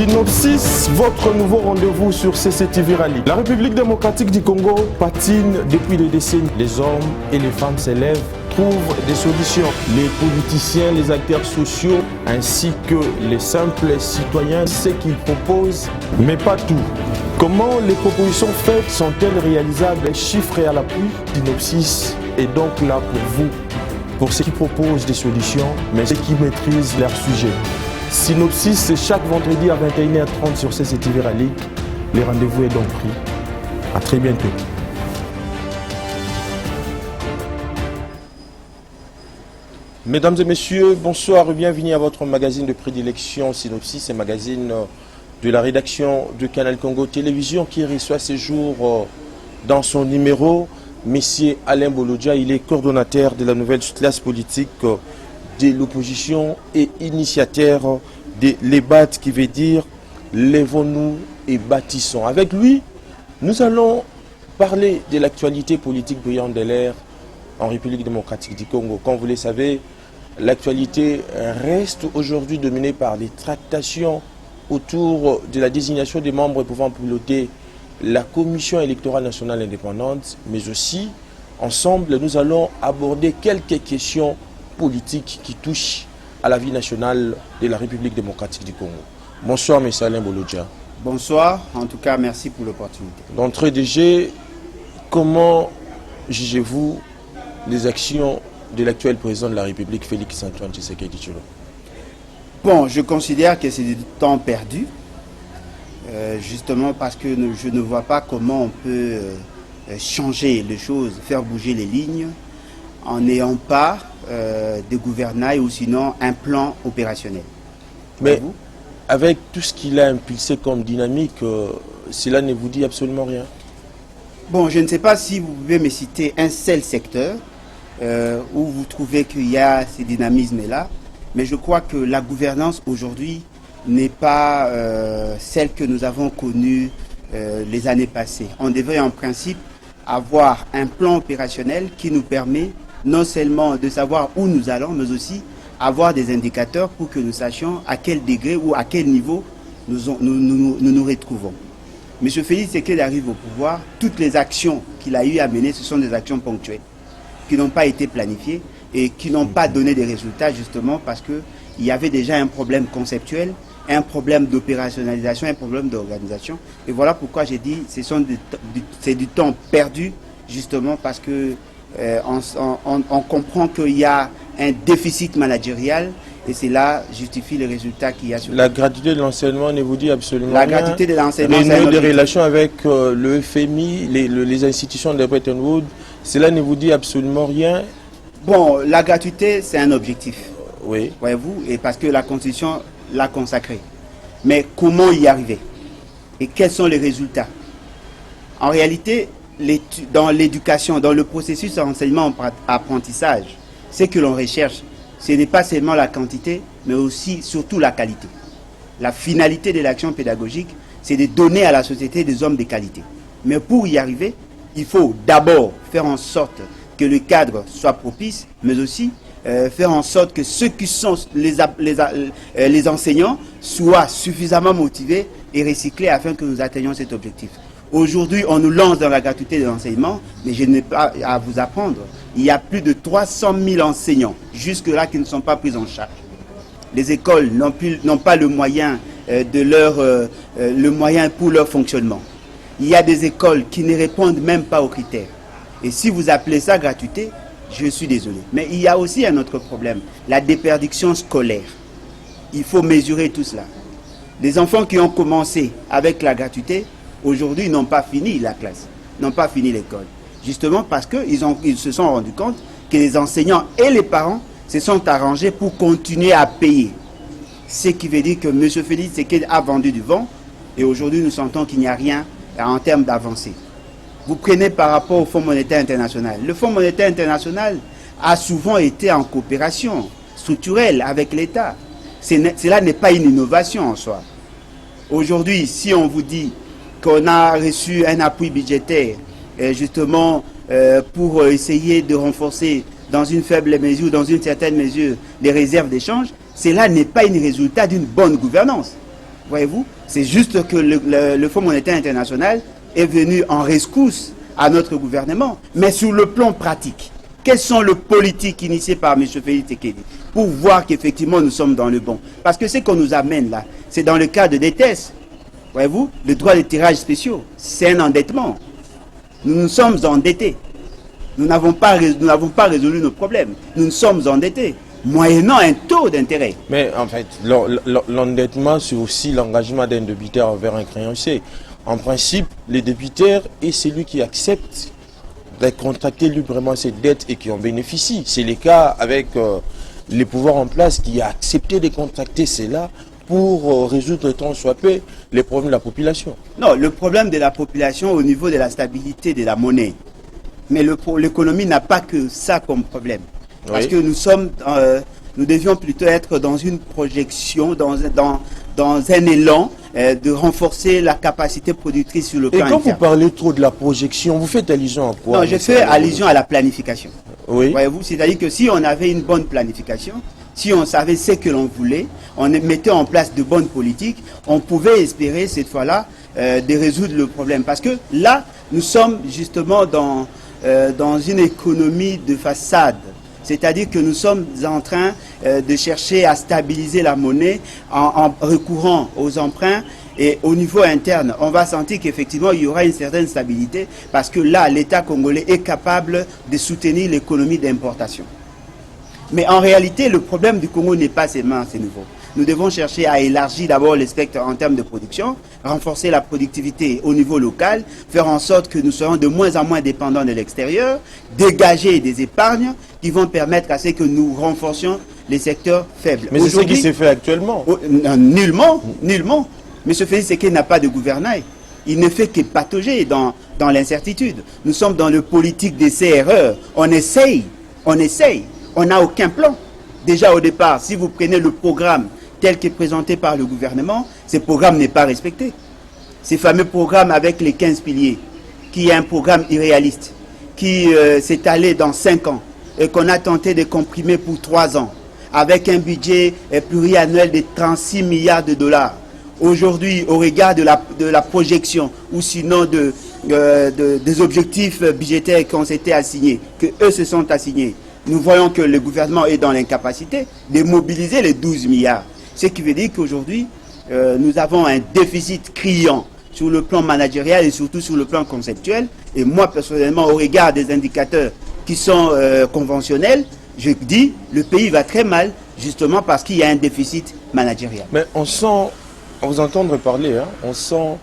Synopsis, votre nouveau rendez-vous sur CCTV Rallye. La République démocratique du Congo patine depuis des décennies. Les hommes et les femmes s'élèvent, trouvent des solutions. Les politiciens, les acteurs sociaux, ainsi que les simples citoyens, ce qu'ils proposent, mais pas tout. Comment les propositions faites sont-elles réalisables, chiffrées à l'appui? Synopsis est donc là pour vous, pour ceux qui proposent des solutions, mais ceux qui maîtrisent leur sujet. Synopsis, c'est chaque vendredi à 21h30 sur CCTV Rallye. Le rendez-vous est donc pris. À très bientôt. Mesdames et messieurs, bonsoir et bienvenue à votre magazine de prédilection Synopsis, un magazine de la rédaction de Canal Congo Télévision qui reçoit ce jour dans son numéro Monsieur Alain Bolodja. Il est coordonnateur de la nouvelle classe politique de l'opposition et initiateur de l'EBAT, qui veut dire lèvons-nous et bâtissons. Avec lui, nous allons parler de l'actualité politique brillante de l'air en République démocratique du Congo. Comme vous le savez, l'actualité reste aujourd'hui dominée par les tractations autour de la désignation des membres pouvant piloter la Commission électorale nationale indépendante, mais aussi, ensemble, nous allons aborder quelques questions politique qui touche à la vie nationale de la République démocratique du Congo. Bonsoir, M. Alain Bolodja. Bonsoir, en tout cas, merci pour l'opportunité. D'entrée de jeu, comment jugez-vous les actions de l'actuel président de la République, Félix-Antoine Tshisekedi Tshilombo? Bon, je considère que c'est du temps perdu, justement parce que je ne vois pas comment on peut changer les choses, faire bouger les lignes, en n'ayant pas de gouvernail ou sinon un plan opérationnel. Mais avec tout ce qu'il a impulsé comme dynamique, cela ne vous dit absolument rien? Bon, je ne sais pas si vous pouvez me citer un seul secteur où vous trouvez qu'il y a ces dynamismes-là, mais je crois que la gouvernance aujourd'hui n'est pas celle que nous avons connue les années passées. On devrait en principe avoir un plan opérationnel qui nous permet non seulement de savoir où nous allons, mais aussi avoir des indicateurs pour que nous sachions à quel degré ou à quel niveau nous retrouvons. M. Félix Tshisekedi arrive au pouvoir, toutes les actions qu'il a eu à mener, ce sont des actions ponctuelles, qui n'ont pas été planifiées et qui n'ont pas donné des résultats justement parce qu'il y avait déjà un problème conceptuel, un problème d'opérationnalisation, un problème d'organisation. Et voilà pourquoi j'ai dit que c'est du temps perdu justement parce que on comprend qu'il y a un déficit managérial et cela justifie les résultats qu'il y a sur la gratuité de l'enseignement ne vous dit absolument rien. La gratuité de l'enseignement, des relations avec le FMI, les institutions de Bretton Woods, cela ne vous dit absolument rien? Bon, la gratuité, c'est un objectif. Oui. Voyez-vous, et parce que la Constitution l'a consacré. Mais comment y arriver? Et quels sont les résultats? En réalité, dans l'éducation, dans le processus d'enseignement-apprentissage, ce que l'on recherche, ce n'est pas seulement la quantité, mais aussi, surtout la qualité. La finalité de l'action pédagogique, c'est de donner à la société des hommes de qualité. Mais pour y arriver, il faut d'abord faire en sorte que le cadre soit propice, mais aussi faire en sorte que ceux qui sont les enseignants soient suffisamment motivés et recyclés afin que nous atteignions cet objectif. Aujourd'hui, on nous lance dans la gratuité de l'enseignement, mais je n'ai pas à vous apprendre. Il y a plus de 300 000 enseignants jusque-là qui ne sont pas pris en charge. Les écoles n'ont pas le moyen, le moyen pour leur fonctionnement. Il y a des écoles qui ne répondent même pas aux critères. Et si vous appelez ça gratuité, je suis désolé. Mais il y a aussi un autre problème, la déperdition scolaire. Il faut mesurer tout cela. Les enfants qui ont commencé avec la gratuité, aujourd'hui, n'ont pas fini la classe, n'ont pas fini l'école. Justement parce qu'ils se sont rendus compte que les enseignants et les parents se sont arrangés pour continuer à payer. Ce qui veut dire que M. Félix Tshisekedi a vendu du vent et aujourd'hui, nous sentons qu'il n'y a rien en termes d'avancée. Vous prenez par rapport au Fonds monétaire international. Le Fonds monétaire international a souvent été en coopération structurelle avec l'État. Cela n'est pas une innovation en soi. Aujourd'hui, si on vous dit qu'on a reçu un appui budgétaire justement pour essayer de renforcer dans une faible mesure, dans une certaine mesure, les réserves d'échange, cela n'est pas un résultat d'une bonne gouvernance. Voyez-vous, c'est juste que le Fonds monétaire international est venu en rescousse à notre gouvernement. Mais sur le plan pratique, quelles sont les politiques initiées par M. Félix Tshisekedi pour voir qu'effectivement nous sommes dans le bon? Parce que ce qu'on nous amène là, c'est dans le cadre des tests. Voyez-vous, le droit de tirage spéciaux, c'est un endettement. Nous nous sommes endettés. Nous n'avons pas résolu nos problèmes. Nous nous sommes endettés, moyennant un taux d'intérêt. Mais en fait, l'endettement, c'est aussi l'engagement d'un débiteur envers un créancier. En principe, le débiteur est celui qui accepte de contracter librement cette dette et qui en bénéficie. C'est le cas avec les pouvoirs en place qui a accepté de contracter cela pour résoudre tant soit peu les problèmes de la population. Non, le problème de la population au niveau de la stabilité de la monnaie. Mais l'économie n'a pas que ça comme problème. Parce que nous devions plutôt être dans une projection, dans un élan de renforcer la capacité productrice sur le plan interne. Et quand interne. vous parlez trop de la projection, vous faites allusion à quoi? Non, je fais allusion à la planification. Oui. Voyez-vous, c'est-à-dire que si on avait une bonne planification, si on savait ce que l'on voulait, on mettait en place de bonnes politiques, on pouvait espérer cette fois-là de résoudre le problème. Parce que là, nous sommes justement dans une économie de façade. C'est-à-dire que nous sommes en train de chercher à stabiliser la monnaie en recourant aux emprunts. Et au niveau interne, on va sentir qu'effectivement, il y aura une certaine stabilité parce que là, l'État congolais est capable de soutenir l'économie d'importation. Mais en réalité, le problème du Congo n'est pas seulement à ce niveau. Nous devons chercher à élargir d'abord le spectre en termes de production, renforcer la productivité au niveau local, faire en sorte que nous soyons de moins en moins dépendants de l'extérieur, dégager des épargnes qui vont permettre à ce que nous renforcions les secteurs faibles. Mais c'est ce qui s'est fait actuellement. Nullement, nullement. M. Félix Tshisekedi n'a pas de gouvernail. Il ne fait que patauger dans l'incertitude. Nous sommes dans le politique d'essai-erreur. On essaye. On n'a aucun plan. Déjà au départ, si vous prenez le programme tel qu'est présenté par le gouvernement, ce programme n'est pas respecté. Ces fameux programmes avec les 15 piliers, qui est un programme irréaliste, qui s'est allé dans 5 ans et qu'on a tenté de comprimer pour 3 ans, avec un budget pluriannuel de 36 milliards de dollars. Aujourd'hui, au regard de la projection ou sinon des objectifs budgétaires qui ont été assignés, que eux se sont assignés, nous voyons que le gouvernement est dans l'incapacité de mobiliser les 12 milliards. Ce qui veut dire qu'aujourd'hui, nous avons un déficit criant sur le plan managérial et surtout sur le plan conceptuel. Et moi, personnellement, au regard des indicateurs qui sont conventionnels, je dis le pays va très mal, justement parce qu'il y a un déficit managérial. Mais on sent, à vous entendre parler, hein, on sent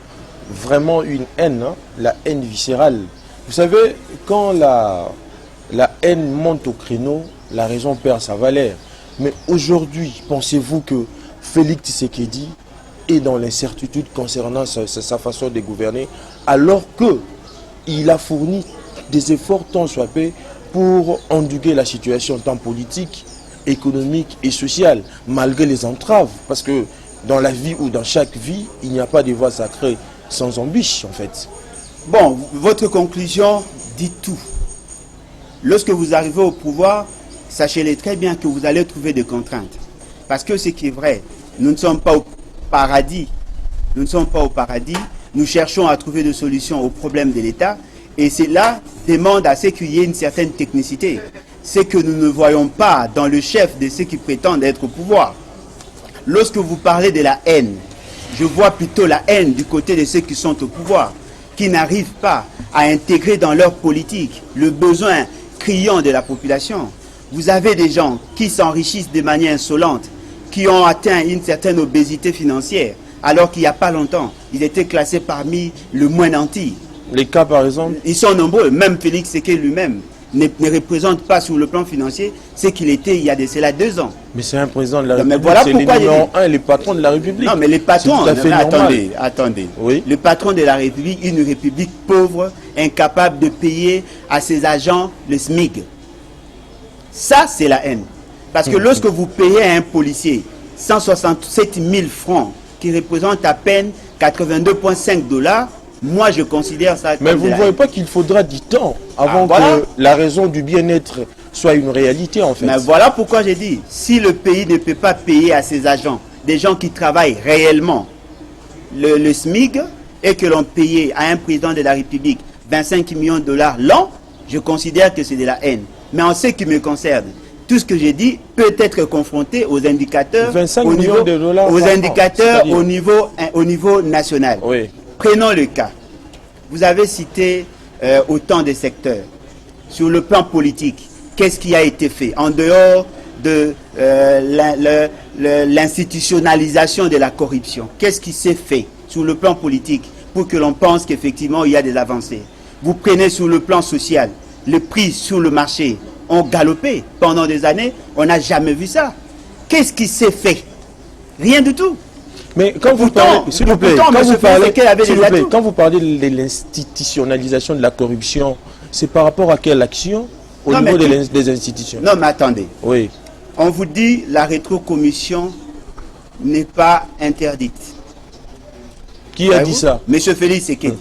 vraiment une haine, hein, la haine viscérale. Vous savez, quand la haine monte au créneau, la raison perd sa valeur. Mais aujourd'hui, pensez-vous que Félix Tshisekedi est dans l'incertitude concernant sa façon de gouverner, alors qu'il a fourni des efforts tant soit peu pour endiguer la situation tant politique, économique et sociale, malgré les entraves? Parce que dans la vie ou dans chaque vie, il n'y a pas de voie sacrée sans embûche, en fait. Bon, votre conclusion dit tout. Lorsque vous arrivez au pouvoir, sachez-le très bien que vous allez trouver des contraintes. Parce que ce qui est vrai, nous ne sommes pas au paradis. Nous ne sommes pas au paradis. Nous cherchons à trouver des solutions aux problèmes de l'État. Et cela demande à ce qu'il y ait une certaine technicité. C'est que nous ne voyons pas dans le chef de ceux qui prétendent être au pouvoir. Lorsque vous parlez de la haine, je vois plutôt la haine du côté de ceux qui sont au pouvoir, qui n'arrivent pas à intégrer dans leur politique le besoin criant de la population. Vous avez des gens qui s'enrichissent de manière insolente, qui ont atteint une certaine obésité financière, alors qu'il n'y a pas longtemps, ils étaient classés parmi le moins nantis. Les cas, par exemple? Ils sont nombreux. Même Félix Tshisekedi lui-même ne représente pas sur le plan financier ce qu'il était il y a de cela 2 ans. Mais c'est un président de la Non, mais République, voilà c'est pourquoi le numéro 1 et les patrons de la République. Non, mais les patrons, C'est tout à fait normal. attendez. Oui. Le patron de la République, une République pauvre, incapable de payer à ses agents le SMIC. Ça, c'est la haine. Parce que lorsque vous payez à un policier 167 000 francs, qui représente à peine 82,5 $, moi, je considère ça comme... Mais vous ne voyez pas qu'il faudra du temps avant voilà. que la raison du bien-être soit une réalité, en fait. Mais voilà pourquoi j'ai dit, si le pays ne peut pas payer à ses agents, des gens qui travaillent réellement, le SMIC et que l'on payait à un président de la République 25 millions de dollars l'an, je considère que c'est de la haine. Mais en ce qui me concerne, tout ce que j'ai dit peut être confronté aux indicateurs, 25 millions de dollars aux indicateurs au niveau national. Oui. Prenons le cas. Vous avez cité autant de secteurs. Sur le plan politique, qu'est-ce qui a été fait en dehors de l'institutionnalisation de la corruption? Qu'est-ce qui s'est fait sur le plan politique pour que l'on pense qu'effectivement il y a des avancées? Vous prenez sur le plan social, les prix sur le marché ont galopé pendant des années, on n'a jamais vu ça. Qu'est-ce qui s'est fait? Rien du tout. Mais quand vous parlez, s'il vous plaît, quand vous parlez de l'institutionnalisation de la corruption, c'est par rapport à quelle action au niveau des institutions? Non, mais attendez. Oui. On vous dit la rétrocommission n'est pas interdite. Qui a dit ça? Monsieur Félix Sekedi.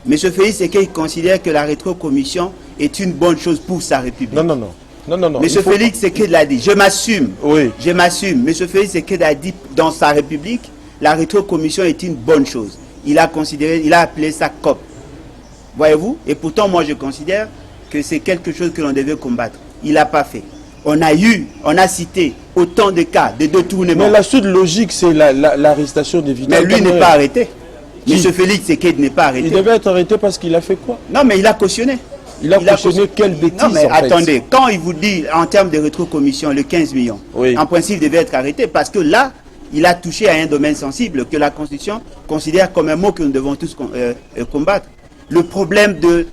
Monsieur Félix Sekedi considère que la rétrocommission est une bonne chose pour sa République. Non, non, non. Non, non, non. Monsieur Félix Sekedi l'a dit. Je m'assume. Oui. Je m'assume. Monsieur Félix Sekedi a dit dans sa République, la rétrocommission est une bonne chose. Il a considéré, il a appelé ça COP. Voyez-vous? Et pourtant, moi, je considère que c'est quelque chose que l'on devait combattre. Il n'a pas fait. On a cité autant de cas de détournement. Mais la suite logique, c'est l'arrestation de Vital. Mais lui n'est pas arrêté. Monsieur Félix Sekedi n'est pas arrêté. Il devait être arrêté parce qu'il a fait quoi? Non, mais il a cautionné. Il a cautionné quelle bêtise? Non, mais attendez, quand il vous dit en termes de rétrocommission, le 15 millions, oui, en principe, il devait être arrêté parce que là, il a touché à un domaine sensible que la Constitution considère comme un mot que nous devons tous combattre. Le problème de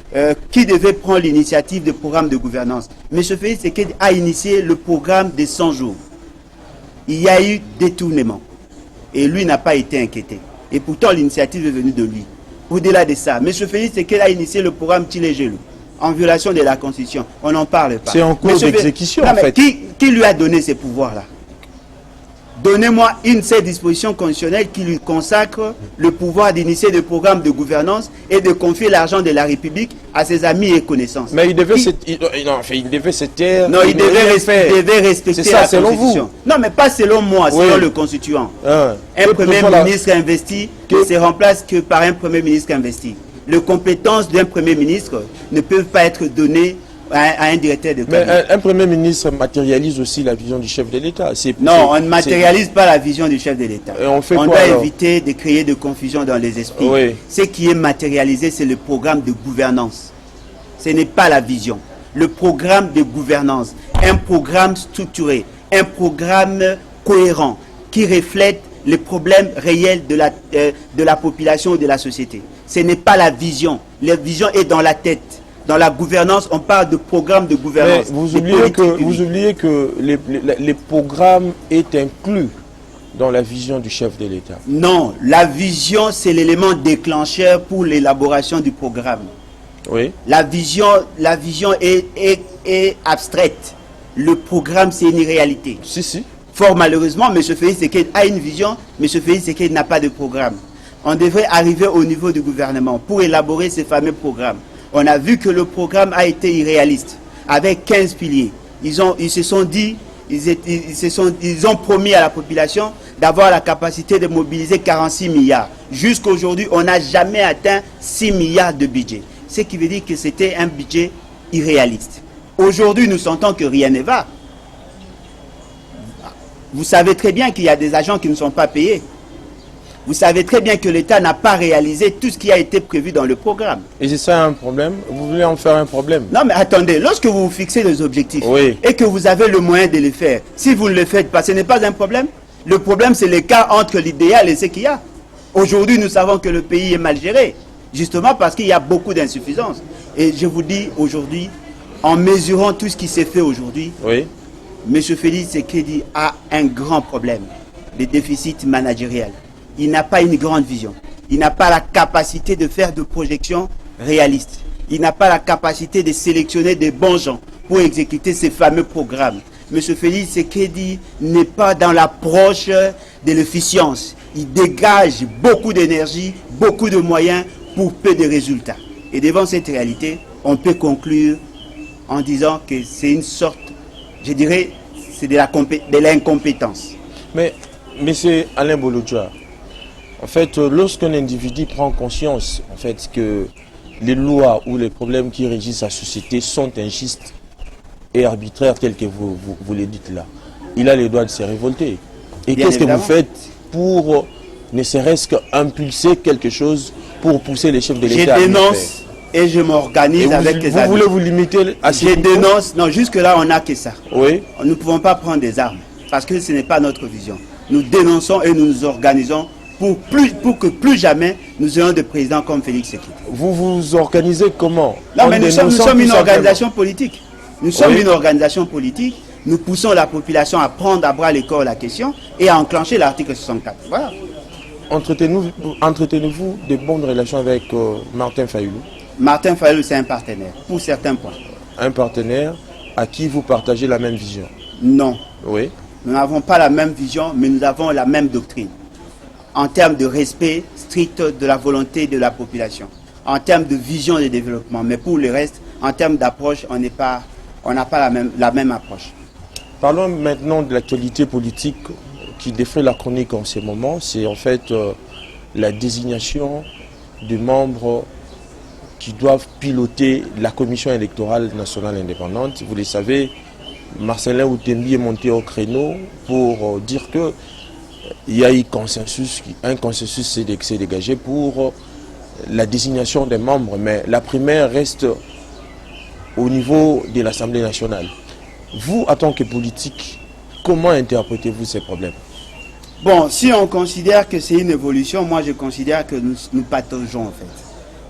qui devait prendre l'initiative du programme de gouvernance. M. Félix Sekedi a initié le programme des 100 jours. Il y a eu détournement. Et lui n'a pas été inquiété. Et pourtant, l'initiative est venue de lui. Au-delà de ça, M. Félix Sekedi a initié le programme Tchilé-Gelou, en violation de la Constitution. On n'en parle pas. C'est en cours d'exécution, en fait. Qui lui a donné ces pouvoirs-là? Donnez-moi une seule disposition constitutionnelle qui lui consacre le pouvoir d'initier des programmes de gouvernance et de confier l'argent de la République à ses amis et connaissances. Mais il devait se taire. Non, il devait respecter ça, la selon Constitution. Vous. Non, mais pas selon moi, selon le constituant. Un Premier ministre investi ne se remplace que par un Premier ministre investi. Les compétences d'un Premier ministre ne peuvent pas être données à un directeur de cabinet. Mais un Premier ministre matérialise aussi la vision du chef de l'État. Non, on ne matérialise pas la vision du chef de l'État. On doit éviter de créer de confusion dans les esprits. Oui. Ce qui est matérialisé, c'est le programme de gouvernance. Ce n'est pas la vision. Le programme de gouvernance, un programme structuré, un programme cohérent qui reflète les problèmes réels de la population ou de la société. Ce n'est pas la vision. La vision est dans la tête. Dans la gouvernance, on parle de programme de gouvernance. Mais vous oubliez que les programmes est inclus dans la vision du chef de l'État. Non, la vision, c'est l'élément déclencheur pour l'élaboration du programme. Oui. La vision est abstraite. Le programme, c'est une réalité. Si, si. Fort malheureusement, M. Félix Sekedi a une vision, M. Félix Sekedi n'a pas de programme. On devrait arriver au niveau du gouvernement pour élaborer ces fameux programmes. On a vu que le programme a été irréaliste, avec 15 piliers. Ils ont promis à la population d'avoir la capacité de mobiliser 46 milliards. Jusqu'à aujourd'hui, on n'a jamais atteint 6 milliards de budget. Ce qui veut dire que c'était un budget irréaliste. Aujourd'hui, nous sentons que rien ne va. Vous savez très bien qu'il y a des agents qui ne sont pas payés. Vous savez très bien que l'État n'a pas réalisé tout ce qui a été prévu dans le programme. Et c'est ça un problème? Vous voulez en faire un problème? Non, mais attendez, lorsque vous vous fixez des objectifs et que vous avez le moyen de les faire, si vous ne le faites pas, ce n'est pas un problème. Le problème, c'est l'écart entre l'idéal et ce qu'il y a. Aujourd'hui, nous savons que le pays est mal géré, justement parce qu'il y a beaucoup d'insuffisances. Et je vous dis aujourd'hui, en mesurant tout ce qui s'est fait aujourd'hui, M. Félix Sekedi a un grand problème, le déficit managérial. Il n'a pas une grande vision. Il n'a pas la capacité de faire de projections réalistes. Il n'a pas la capacité de sélectionner des bons gens pour exécuter ces fameux programmes. M. Félix Sekedi n'est pas dans l'approche de l'efficience. Il dégage beaucoup d'énergie, beaucoup de moyens pour peu de résultats. Et devant cette réalité, on peut conclure en disant que c'est une sorte, je dirais, c'est de l'incompétence. Mais, M. Alain Bolodja, En fait, lorsqu'un individu prend conscience en fait, que les lois ou les problèmes qui régissent la société sont injustes et arbitraires tels que vous les dites là, il a le droit de se révolter. Et qu'est-ce que vous faites pour ne serait-ce qu'impulser quelque chose pour pousser les chefs de l'État à Je dénonce et je m'organise avec les amis. Vous voulez vous limiter à ce Je dénonce, non, jusque-là on n'a que ça. Oui. Nous ne pouvons pas prendre des armes parce que ce n'est pas notre vision. Nous dénonçons et nous nous organisons pour que plus jamais nous ayons de présidents comme Félix Tshisekedi. Vous vous organisez comment? Non, mais nous sommes une organisation politique. Nous sommes une organisation politique. Nous poussons la population à prendre à bras le corps la question et à enclencher l'article 64. Voilà. Entretenez-vous de bonnes relations avec Martin Fayulu? Martin Fayulu, c'est un partenaire, pour certains points. Un partenaire à qui vous partagez la même vision? Non. Oui. Nous n'avons pas la même vision, mais nous avons la même doctrine. En termes de respect strict de la volonté de la population. En termes de vision de développement. Mais pour le reste, en termes d'approche, on n'a pas la même approche. Parlons maintenant de l'actualité politique qui défraie la chronique en ce moment. C'est en fait la désignation des membres qui doivent piloter la commission électorale nationale indépendante. Vous le savez, Marcelin Outembi est monté au créneau pour dire que il y a eu un consensus s'est dégagé pour la désignation des membres, mais la primaire reste au niveau de l'Assemblée nationale. Vous, en tant que politique, comment interprétez-vous ces problèmes? Bon, si on considère que c'est une évolution, moi je considère que nous pataugeons en fait.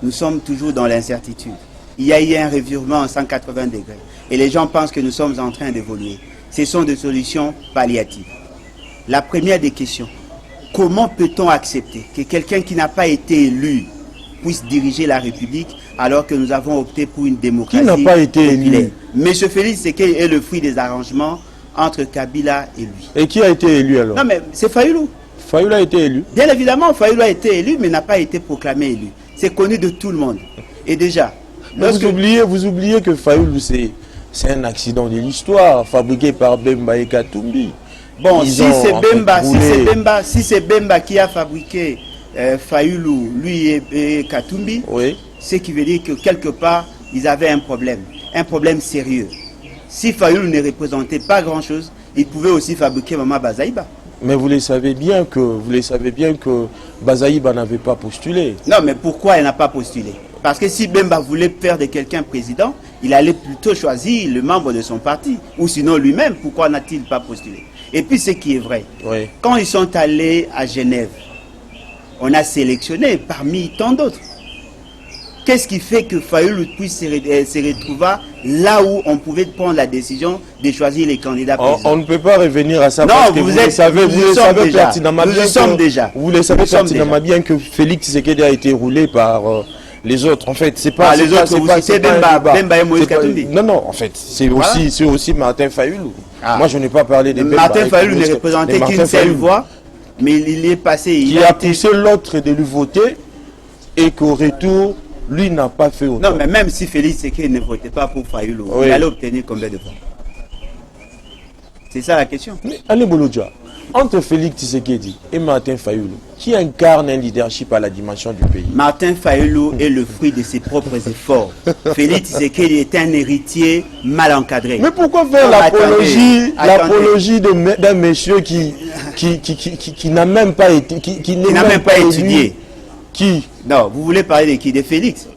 Nous sommes toujours dans l'incertitude. Il y a eu un revirement en 180 degrés. Et les gens pensent que nous sommes en train d'évoluer. Ce sont des solutions palliatives. La première des questions, comment peut-on accepter que quelqu'un qui n'a pas été élu puisse diriger la République alors que nous avons opté pour une démocratie populaire? Qui n'a pas été élu? Monsieur Félix Tshisekedi est le fruit des arrangements entre Kabila et lui. Et qui a été élu alors? Non mais c'est Fayulu. Fayulu a été élu. Bien évidemment, Fayulu a été élu mais n'a pas été proclamé élu. C'est connu de tout le monde. Et déjà... Vous oubliez que Fayulu c'est un accident de l'histoire fabriqué par Bemba et Katumbi. Bon, si c'est Bemba qui a fabriqué Fayulu, lui et Katumbi, oui. Ce qui veut dire que quelque part, ils avaient un problème sérieux. Si Fayulu ne représentait pas grand-chose, il pouvait aussi fabriquer Maman Bazaïba. Mais vous le savez bien que Bazaïba n'avait pas postulé. Non, mais pourquoi elle n'a pas postulé? Parce que si Bemba voulait faire de quelqu'un président, il allait plutôt choisir le membre de son parti. Ou sinon lui-même, pourquoi n'a-t-il pas postulé? Et puis ce qui est vrai, oui. Quand ils sont allés à Genève, on a sélectionné parmi tant d'autres. Qu'est-ce qui fait que Fayulu puisse se retrouver là où on pouvait prendre la décision de choisir les candidats présidents? On ne peut pas revenir à ça non, parce que vous le savez pertinemment bien que Félix Tshisekedi a été roulé par les autres. En fait, c'est pas les autres. C'est Bemba et Moïse Katumbi. Non, en fait, c'est aussi Martin Fayulu. Moi, je n'ai pas parlé de Bemba. Martin Fayulu ne représentait qu'une seule voix, mais il est passé. Qui a poussé l'autre de lui voter et qu'au retour, lui n'a pas fait autant. Non, mais même si Félix Tshisekedi ne votait pas pour Fayulu, il allait obtenir combien de voix? C'est ça la question. Mais allez, Bolodja, entre Félix Tshisekedi et Martin Fayulu, qui incarne un leadership à la dimension du pays? Martin Fayulu est le fruit de ses propres efforts. Félix Tshisekedi est un héritier mal encadré. Mais pourquoi faire l'apologie d'un monsieur qui n'a même pas été, qui n'a même pas étudié? Qui? Non, vous voulez parler de qui? De Félix?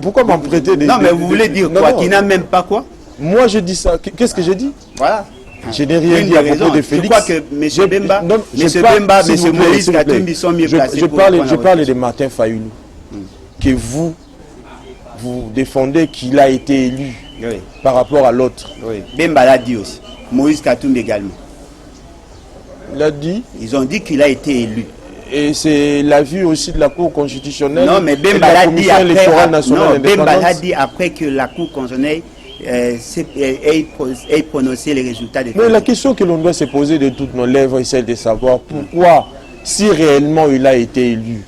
Pourquoi m'en prêter des... Non, mais vous voulez dire quoi? Qui n'a même pas quoi? Moi, je dis ça. Qu'est-ce que j'ai dit? Voilà. Je n'ai rien dit à propos de Félix. Je crois que M. Bemba, M. Moïse Katumbi sont mieux placés. Je parle de Martin Fayulu. Que vous défendez qu'il a été élu par rapport à l'autre. Oui. Bemba l'a dit aussi. Moïse Katumbi également. Il a dit? Ils ont dit qu'il a été élu. Et c'est l'avis aussi de la Cour constitutionnelle. Non, mais Bemba l'a dit après que la Cour constitutionnelle ait prononcé les résultats des... Mais la question que l'on doit se poser de toutes nos lèvres est celle de savoir pourquoi, si réellement il a été élu,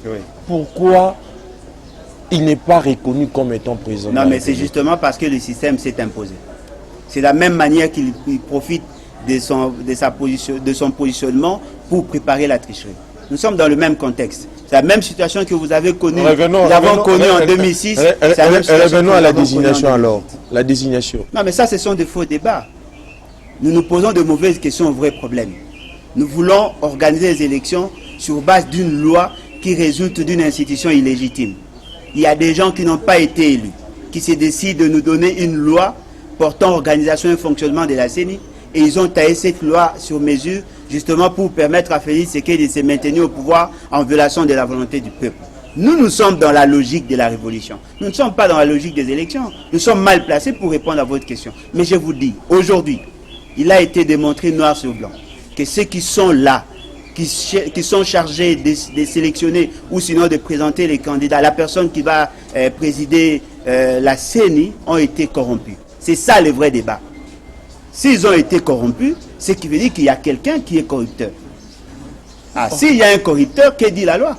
pourquoi il n'est pas reconnu comme étant président? Non, mais c'est justement parce que le système s'est imposé. C'est la même manière qu'il profite de son positionnement pour préparer la tricherie. Nous sommes dans le même contexte. C'est la même situation que vous avez connue. Nous Revenons en 2006. Revenons à la désignation alors. La désignation. Non, mais ça, ce sont des faux débats. Nous nous posons de mauvaises questions aux vrais problèmes. Nous voulons organiser les élections sur base d'une loi qui résulte d'une institution illégitime. Il y a des gens qui n'ont pas été élus, qui se décident de nous donner une loi portant organisation et fonctionnement de la CENI, et ils ont taillé cette loi sur mesure justement pour permettre à Félix Tshisekedi de se maintenir au pouvoir en violation de la volonté du peuple. Nous sommes dans la logique de la révolution. Nous ne sommes pas dans la logique des élections. Nous sommes mal placés pour répondre à votre question. Mais je vous dis, aujourd'hui, il a été démontré noir sur blanc que ceux qui sont là, qui sont chargés de sélectionner ou sinon de présenter les candidats, la personne qui va présider la CENI, ont été corrompus. C'est ça le vrai débat. S'ils ont été corrompus, c'est qui veut dire qu'il y a quelqu'un qui est corrupteur. Ah, s'il y a un corrupteur, que dit la loi?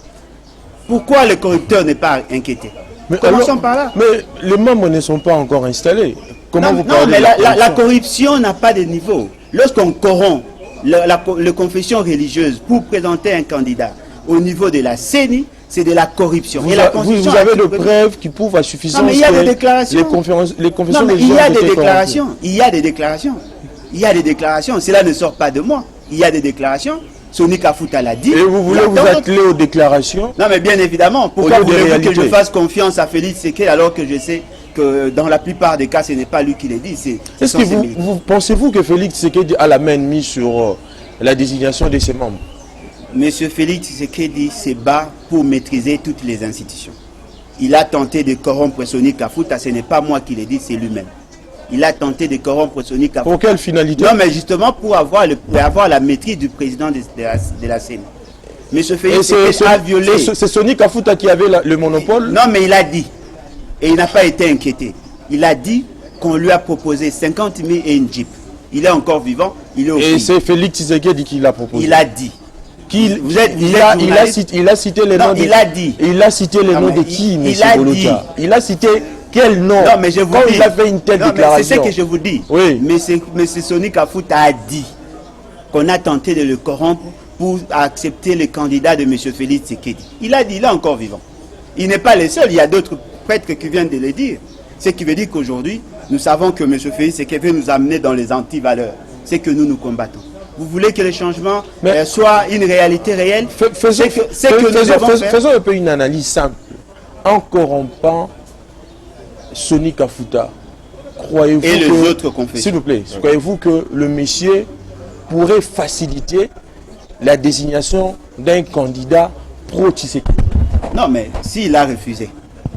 Pourquoi le corrupteur n'est pas inquiété? Commençons par là. Mais les membres ne sont pas encore installés. Comment vous parlez mais la corruption n'a pas de niveau. Lorsqu'on corrompt la confession religieuse pour présenter un candidat au niveau de la CENI, c'est de la corruption. Vous avez des preuves qui prouvent à suffisance il y a des déclarations. Les confessions religieuses. Il y a des déclarations. Il y a des déclarations. Il y a des déclarations. Cela ne sort pas de moi. Il y a des déclarations. Soni Kafuta l'a dit. Et vous voulez vous atteler aux déclarations? Non, mais bien évidemment. Pourquoi voulez-vous que je fasse confiance à Félix Tshisekedi alors que je sais que dans la plupart des cas, ce n'est pas lui qui le dit. Est-ce que vous pensez-vous que Félix Tshisekedi a la main mise sur la désignation de ses membres? Monsieur Félix Tshisekedi se bat pour maîtriser toutes les institutions. Il a tenté de corrompre Soni Kafuta, ce n'est pas moi qui le dis, c'est lui-même. Il a tenté de corrompre Soni Kafuta. Pour quelle finalité? Non, mais justement pour avoir la maîtrise du président de la CENI. Monsieur Félix Tshisekedi a violé... C'est Soni Kafuta qui avait le monopole? Non, mais il a dit, et il n'a pas été inquiété, il a dit qu'on lui a proposé 50 000 et une Jeep. Il est encore vivant, il est au pays. Et c'est Félix Tshisekedi qui l'a proposé? Il a dit. Il a cité les noms de... Il a dit. Il a cité les noms de qui, M. Bolota? Il a cité quel nom? Non, mais je vous dis. Il a fait une telle déclaration. C'est ce que je vous dis. Oui. Mais M. Soni Kafuta a dit qu'on a tenté de le corrompre pour accepter le candidat de M. Félix Tshisekedi. Il a dit, il est encore vivant. Il n'est pas le seul, il y a d'autres prêtres qui viennent de le dire. Ce qui veut dire qu'aujourd'hui, nous savons que M. Félix Tshisekedi veut nous amener dans les antivaleurs. C'est que nous combattons. Vous voulez que le changement soit une réalité réelle? Faisons un peu une analyse simple. En corrompant Soni Kafuta, croyez-vous et les autres confessions, s'il vous plaît, croyez-vous que le monsieur pourrait faciliter la désignation d'un candidat pro-Tshisekedi? Non, mais s'il a refusé,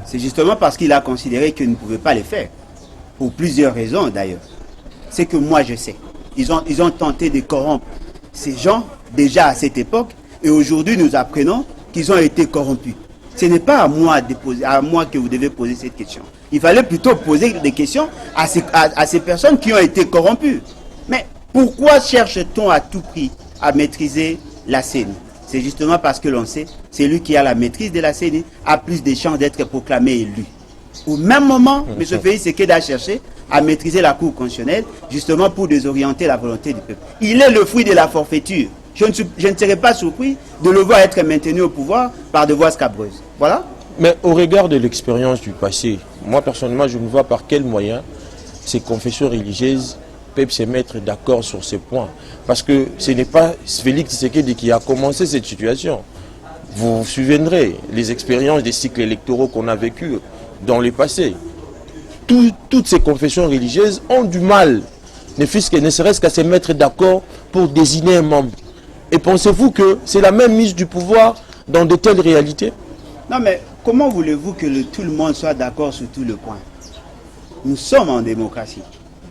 c'est justement parce qu'il a considéré qu'il ne pouvait pas le faire. Pour plusieurs raisons d'ailleurs. C'est que moi je sais. Ils ont tenté de corrompre ces gens déjà à cette époque et aujourd'hui nous apprenons qu'ils ont été corrompus. Ce n'est pas à moi que vous devez poser cette question. Il fallait plutôt poser des questions à ces personnes qui ont été corrompues. Mais pourquoi cherche-t-on à tout prix à maîtriser la CENI? C'est justement parce que l'on sait, celui qui a la maîtrise de la CENI a plus de chances d'être proclamé élu. Au même moment, M. Félix Tshisekedi a cherché à maîtriser la Cour constitutionnelle, justement pour désorienter la volonté du peuple. Il est le fruit de la forfaiture. Je ne serais pas surpris de le voir être maintenu au pouvoir par de voies scabreuses. Voilà. Mais au regard de l'expérience du passé, moi personnellement, je ne vois par quel moyen ces confessions religieuses peuvent se mettre d'accord sur ces points. Parce que ce n'est pas Félix Tshisekedi qui a commencé cette situation. Vous vous souviendrez les expériences des cycles électoraux qu'on a vécus dans le passé. Toutes ces confessions religieuses ont du mal, ne serait-ce qu'à se mettre d'accord pour désigner un membre. Et pensez-vous que c'est la même mise du pouvoir dans de telles réalités? Non, mais comment voulez-vous que tout le monde soit d'accord sur tout le point? Nous sommes en démocratie.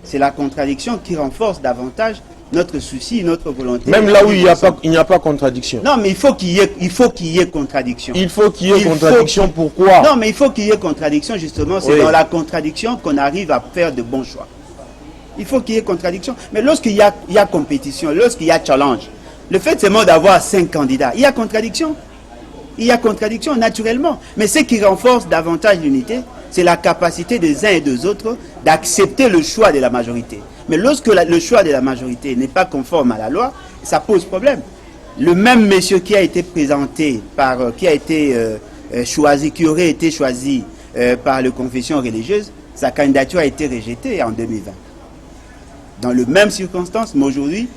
C'est la contradiction qui renforce davantage notre souci, notre volonté. Même là où il n'y a pas contradiction. Non, mais il faut qu'il y ait contradiction. Il faut qu'il y ait contradiction, pourquoi? Non, mais il faut qu'il y ait contradiction, justement. C'est dans la contradiction qu'on arrive à faire de bons choix. Il faut qu'il y ait contradiction. Mais lorsqu'il y a compétition, lorsqu'il y a challenge, le fait seulement d'avoir 5 candidats, il y a contradiction. Il y a contradiction, naturellement. Mais ce qui renforce davantage l'unité, c'est la capacité des uns et des autres d'accepter le choix de la majorité. Mais lorsque le choix de la majorité n'est pas conforme à la loi, ça pose problème. Le même monsieur qui a été présenté qui a été choisi, qui aurait été choisi par les confessions religieuses, sa candidature a été rejetée en 2020. Dans les mêmes circonstances, mais aujourd'hui,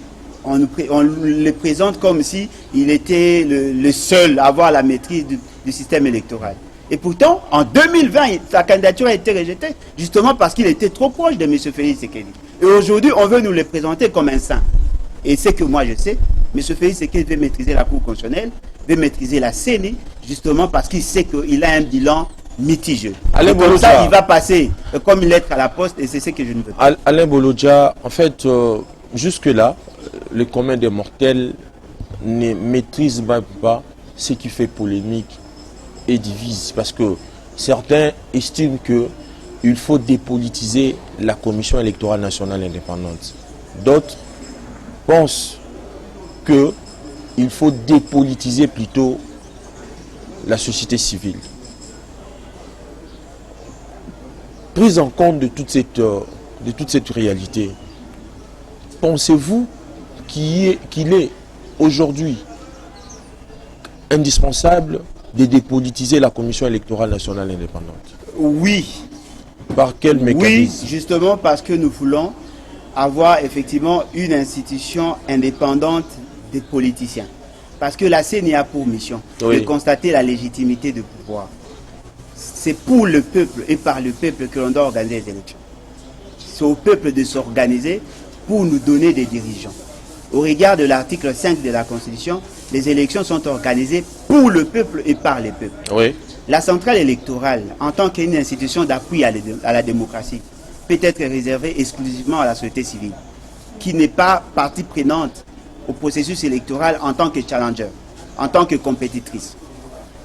on le présente comme si il était le seul à avoir la maîtrise du système électoral. Et pourtant, en 2020, sa candidature a été rejetée, justement parce qu'il était trop proche de M. Félix Tshisekedi. Et aujourd'hui, on veut nous le présenter comme un saint. Et c'est que moi je sais, M. Félix Tshisekedi veut maîtriser la Cour constitutionnelle, veut maîtriser la CENI, justement parce qu'il sait qu'il a un bilan mitigeux. Et comme ça, il va passer comme une lettre à la poste, et c'est ce que je ne veux pas. Alain Bolodja, en fait, jusque-là, le commun des mortels ne maîtrise même pas ce qui fait polémique et divise. Parce que certains estiment qu'il faut dépolitiser la Commission électorale nationale indépendante. D'autres pensent qu'il faut dépolitiser plutôt la société civile. Prise en compte de toute cette réalité, pensez-vous qu'il est aujourd'hui indispensable de dépolitiser la Commission électorale nationale indépendante? Oui. Par quel mécanisme? Oui, justement parce que nous voulons avoir effectivement une institution indépendante des politiciens. Parce que la CENI a pour mission de constater la légitimité du pouvoir. C'est pour le peuple et par le peuple que l'on doit organiser les élections. C'est au peuple de s'organiser pour nous donner des dirigeants. Au regard de l'article 5 de la Constitution, les élections sont organisées pour le peuple et par le peuple. Oui. La centrale électorale, en tant qu'une institution d'appui à la démocratie, peut être réservée exclusivement à la société civile, qui n'est pas partie prenante au processus électoral en tant que challenger, en tant que compétitrice.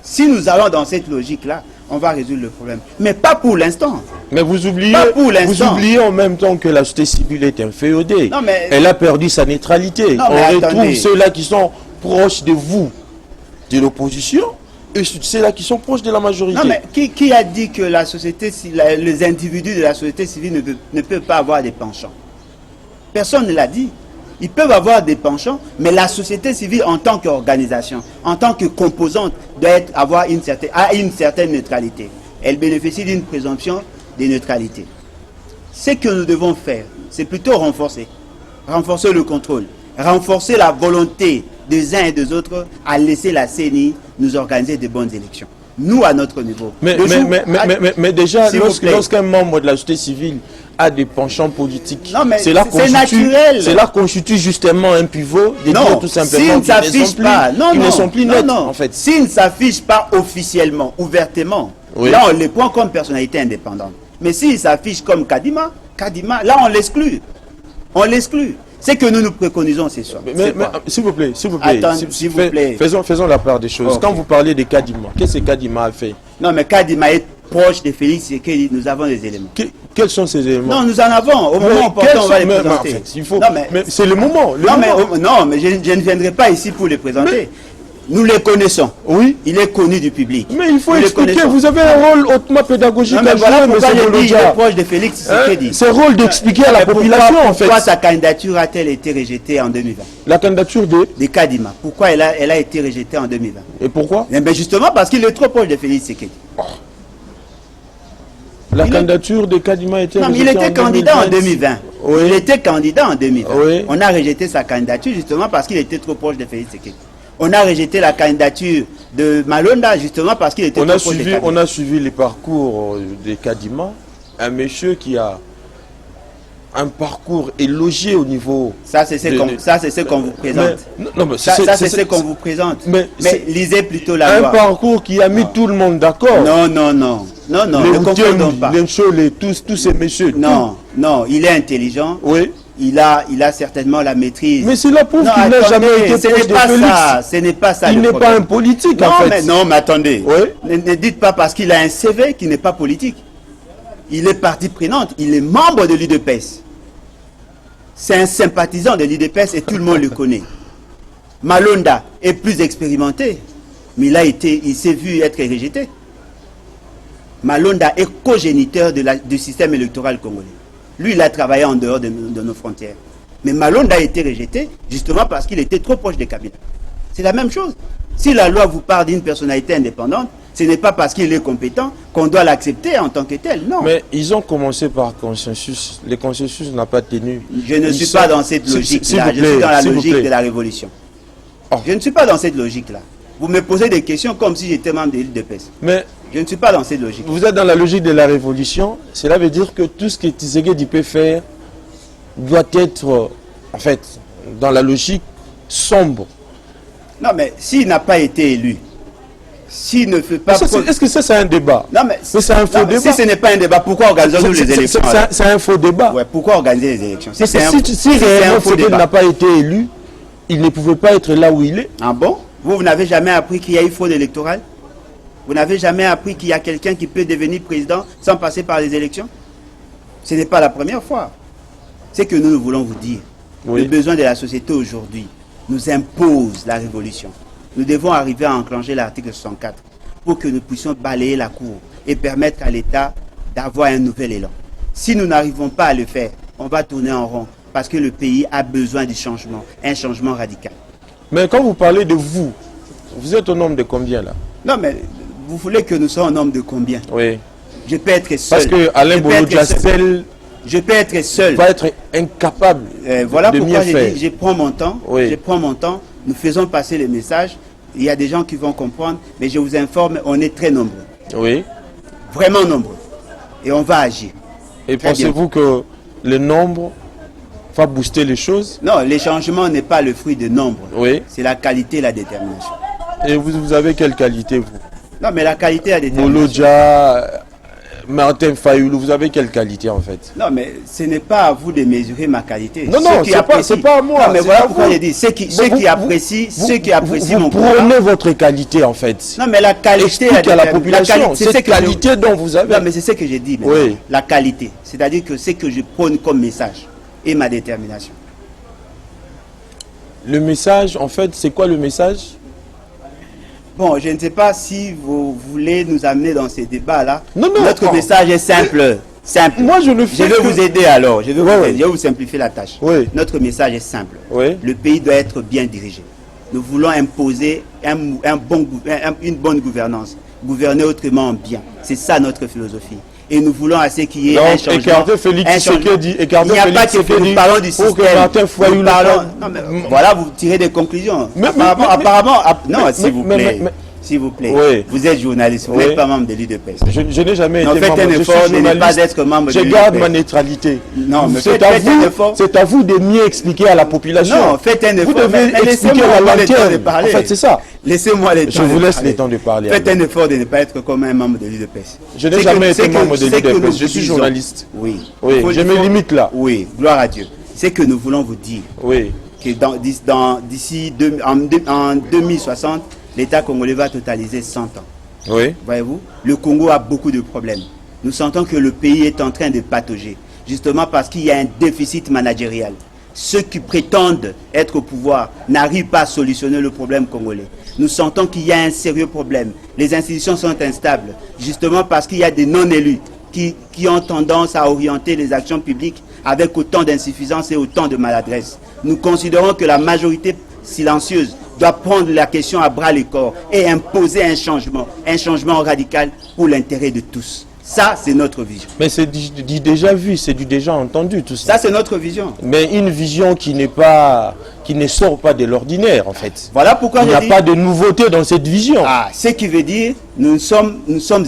Si nous allons dans cette logique-là, on va résoudre le problème. Mais pas pour l'instant. Mais vous oubliez en même temps que la société civile est inféodée. Elle a perdu sa neutralité. On retrouve ceux-là qui sont proches de vous, de l'opposition, et ceux-là qui sont proches de la majorité. Non, mais qui a dit que la société, les individus de la société civile ne peuvent pas avoir des penchants? Personne ne l'a dit. Ils peuvent avoir des penchants, mais la société civile en tant qu'organisation, en tant que composante, doit avoir une certaine neutralité. Elle bénéficie d'une présomption de neutralité. Ce que nous devons faire, c'est plutôt renforcer le contrôle, renforcer la volonté des uns et des autres à laisser la CENI nous organiser de bonnes élections. Nous, à notre niveau. Mais déjà, lorsqu'un membre de la société civile a des penchants politiques, c'est naturel. Cela constitue justement un pivot de dire tout simplement qu'ils ne sont plus neutres, en fait. S'ils ne s'affichent pas officiellement, ouvertement, là on les prend comme personnalité indépendante. Mais s'ils s'affichent comme Kadima, là on l'exclut. On l'exclut. C'est que nous préconisons ce soir. Mais s'il vous plaît, s'il vous plaît. Faisons la part des choses. Okay. Quand vous parlez de Kadima, qu'est-ce que Kadima a fait? Non, mais Kadima est proche de Félix Tshisekedi. Nous avons des éléments. Quels sont ces éléments? Non, nous en avons. Au moment opportun, on va les présenter. Mais c'est le moment. Mais je ne viendrai pas ici pour les présenter. Nous les connaissons. Oui. Il est connu du public. Mais il faut expliquer. Vous avez un rôle hautement pédagogique à jouer, M. Bolodja. Il est proche de Félix Tshisekedi. C'est le rôle d'expliquer à la population, en fait. Pourquoi sa candidature a-t-elle été rejetée en 2020? La candidature de Kadima. Pourquoi elle a été rejetée en 2020? Et pourquoi? Justement parce qu'il est trop proche de Félix Tshisekedi. La candidature de Kadima a été rejetée il était candidat en 2020. Oui. Il était candidat en 2020. Oui. On a rejeté sa candidature justement parce qu'il était trop proche de Félix Tshisekedi. On a rejeté la candidature de Malonda justement parce qu'il était trop proche de Kadima. On a suivi les parcours de Kadima, un monsieur qui a un parcours élogié au niveau... Ça, c'est ce qu'on vous présente. Ça, c'est ce qu'on vous présente. Mais lisez plutôt la loi. Un parcours qui a mis tout le monde d'accord. Non, ne confondons pas. Tous ces messieurs. Non, il est intelligent. Oui. Il a certainement la maîtrise. Mais cela prouve qu'il n'a jamais été proche de Félix. Ce n'est pas ça. Il n'est pas un politique, en fait. Mais attendez. Oui. Ne dites pas parce qu'il a un CV qui n'est pas politique. Il est partie prenante. Il est membre de l'UDPS. C'est un sympathisant de l'UDPS et tout le monde le connaît. Malonda est plus expérimenté, mais il s'est vu être rejeté. Malonda est cogéniteur du système électoral congolais. Lui, il a travaillé en dehors de nos frontières. Mais Malonda a été rejeté justement parce qu'il était trop proche de Kabila. C'est la même chose. Si la loi vous parle d'une personnalité indépendante, ce n'est pas parce qu'il est compétent qu'on doit l'accepter en tant que tel, non. Mais ils ont commencé par consensus. Le consensus n'a pas tenu. Je ne suis pas dans cette logique-là. Je suis dans la logique de la révolution. Oh. Je ne suis pas dans cette logique-là. Vous me posez des questions comme si j'étais membre de l'UDPS. Mais je ne suis pas dans cette logique. Vous êtes dans la logique de la révolution. Cela veut dire que tout ce que Tshisekedi peut faire doit être, en fait, dans la logique sombre. Non, mais s'il n'a pas été élu, s'il ne fait pas... Est-ce que ça, c'est un débat? Non, mais c'est un faux débat. Si ce n'est pas un débat, pourquoi organisons-nous les élections? C'est un faux débat. Ouais, pourquoi organiser les élections? Si réellement Tshisekedi n'a pas été élu, il ne pouvait pas être là où il est. Ah bon? Vous n'avez jamais appris qu'il y a eu fraude électorale? Vous n'avez jamais appris qu'il y a quelqu'un qui peut devenir président sans passer par les élections? Ce n'est pas la première fois. C'est que nous voulons vous dire. Oui. Le besoin de la société aujourd'hui nous impose la révolution. Nous devons arriver à enclencher l'article 64 pour que nous puissions balayer la cour et permettre à l'État d'avoir un nouvel élan. Si nous n'arrivons pas à le faire, on va tourner en rond parce que le pays a besoin du changement, un changement radical. Mais quand vous parlez de vous, vous êtes au nombre de combien là? Non, mais vous voulez que nous soyons au nombre de combien? Oui. Je peux être seul. Parce que Alain Bolo-Diastel... Je peux être seul. Va être incapable voilà de pourquoi mieux faire. Je prends mon temps. Oui. Je prends mon temps. Nous faisons passer les messages. Il y a des gens qui vont comprendre. Mais je vous informe, on est très nombreux. Oui. Vraiment nombreux. Et on va agir. Et pensez-vous que le nombre va booster les choses? Non, le changement n'est pas le fruit de nombre. Oui. C'est la qualité et la détermination. Et vous avez quelle qualité, vous? Non, mais la qualité et la détermination. Bolo-Dia, Martin Fayoulou, vous avez quelle qualité en fait? Non, mais ce n'est pas à vous de mesurer ma qualité. Non, non, c'est pas à moi. Non, mais voilà pourquoi j'ai dit, ceux qui apprécient mon programme. Vous prenez votre qualité en fait. Non, mais la qualité à la population, c'est cette qualité dont vous avez. Non, mais c'est ce que j'ai dit. Oui. La qualité, c'est-à-dire que c'est que je prône comme message et ma détermination. Le message, en fait, c'est quoi le message? Bon, je ne sais pas si vous voulez nous amener dans ces débats-là. Non, non. Notre message est simple. Simple. Moi, je le fais. Je vais vous aider alors. Je vais vous simplifier la tâche. Oui. Notre message est simple. Oui. Le pays doit être bien dirigé. Nous voulons imposer une bonne gouvernance. Gouverner autrement bien. C'est ça notre philosophie. Et nous voulons à ce qu'il y ait un changement. Écarter Félix Tshisekedi. Il n'y a pas que nous parlons du système. Voilà, vous tirez des conclusions. Apparemment, non, s'il vous plaît. S'il vous plaît, oui. Vous êtes journaliste, vous n'êtes pas membre de l'UDPS. Je n'ai jamais été membre. Faites un effort de ne pas être membre de l'UDPS. Je garde ma neutralité. Non, mais c'est à vous de mieux expliquer à la population. Non, faites un effort. Vous devez expliquer à la lanterne. En fait, c'est ça. Laissez-moi le temps. Je vous laisse le temps de parler. Faites un effort de ne pas être comme un membre de l'UDPS. Je n'ai jamais été membre de l'UDPS. Je suis journaliste. Oui. Oui, je me limite là. Oui, gloire à Dieu. C'est que nous voulons vous dire. Oui. Que d'ici en 2060, l'État congolais va totaliser 100 ans. Oui. Voyez-vous, le Congo a beaucoup de problèmes. Nous sentons que le pays est en train de patauger, justement parce qu'il y a un déficit managérial. Ceux qui prétendent être au pouvoir n'arrivent pas à solutionner le problème congolais. Nous sentons qu'il y a un sérieux problème. Les institutions sont instables, justement parce qu'il y a des non-élus qui ont tendance à orienter les actions publiques avec autant d'insuffisance et autant de maladresse. Nous considérons que la majorité silencieuse doit prendre la question à bras le corps et imposer un changement radical pour l'intérêt de tous. Ça, c'est notre vision. Mais c'est du déjà vu, c'est du déjà entendu tout ça. Ça, c'est notre vision. Mais une vision qui ne sort pas de l'ordinaire en fait. Voilà pourquoi il n'y a pas de nouveauté dans cette vision. Ah, ce qui veut dire nous sommes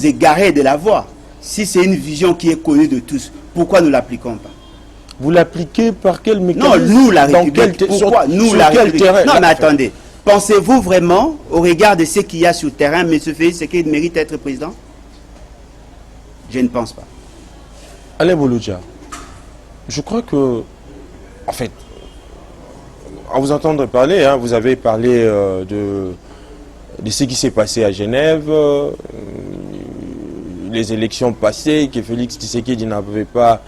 égarés de la voie. Si c'est une vision qui est connue de tous, pourquoi ne l'appliquons pas? Vous l'appliquez par quel mécanisme? Non, nous, la République. Pourquoi nous, la République? Non, mais attendez. Pensez-vous vraiment, au regard de ce qu'il y a sur le terrain, M. Félix Tshisekedi mérite d'être président? Je ne pense pas. Alain Bolo-Dia, je crois que, en fait, à vous entendre parler, hein, vous avez parlé de ce qui s'est passé à Genève, les élections passées, que Félix Tshisekedi n'avait pas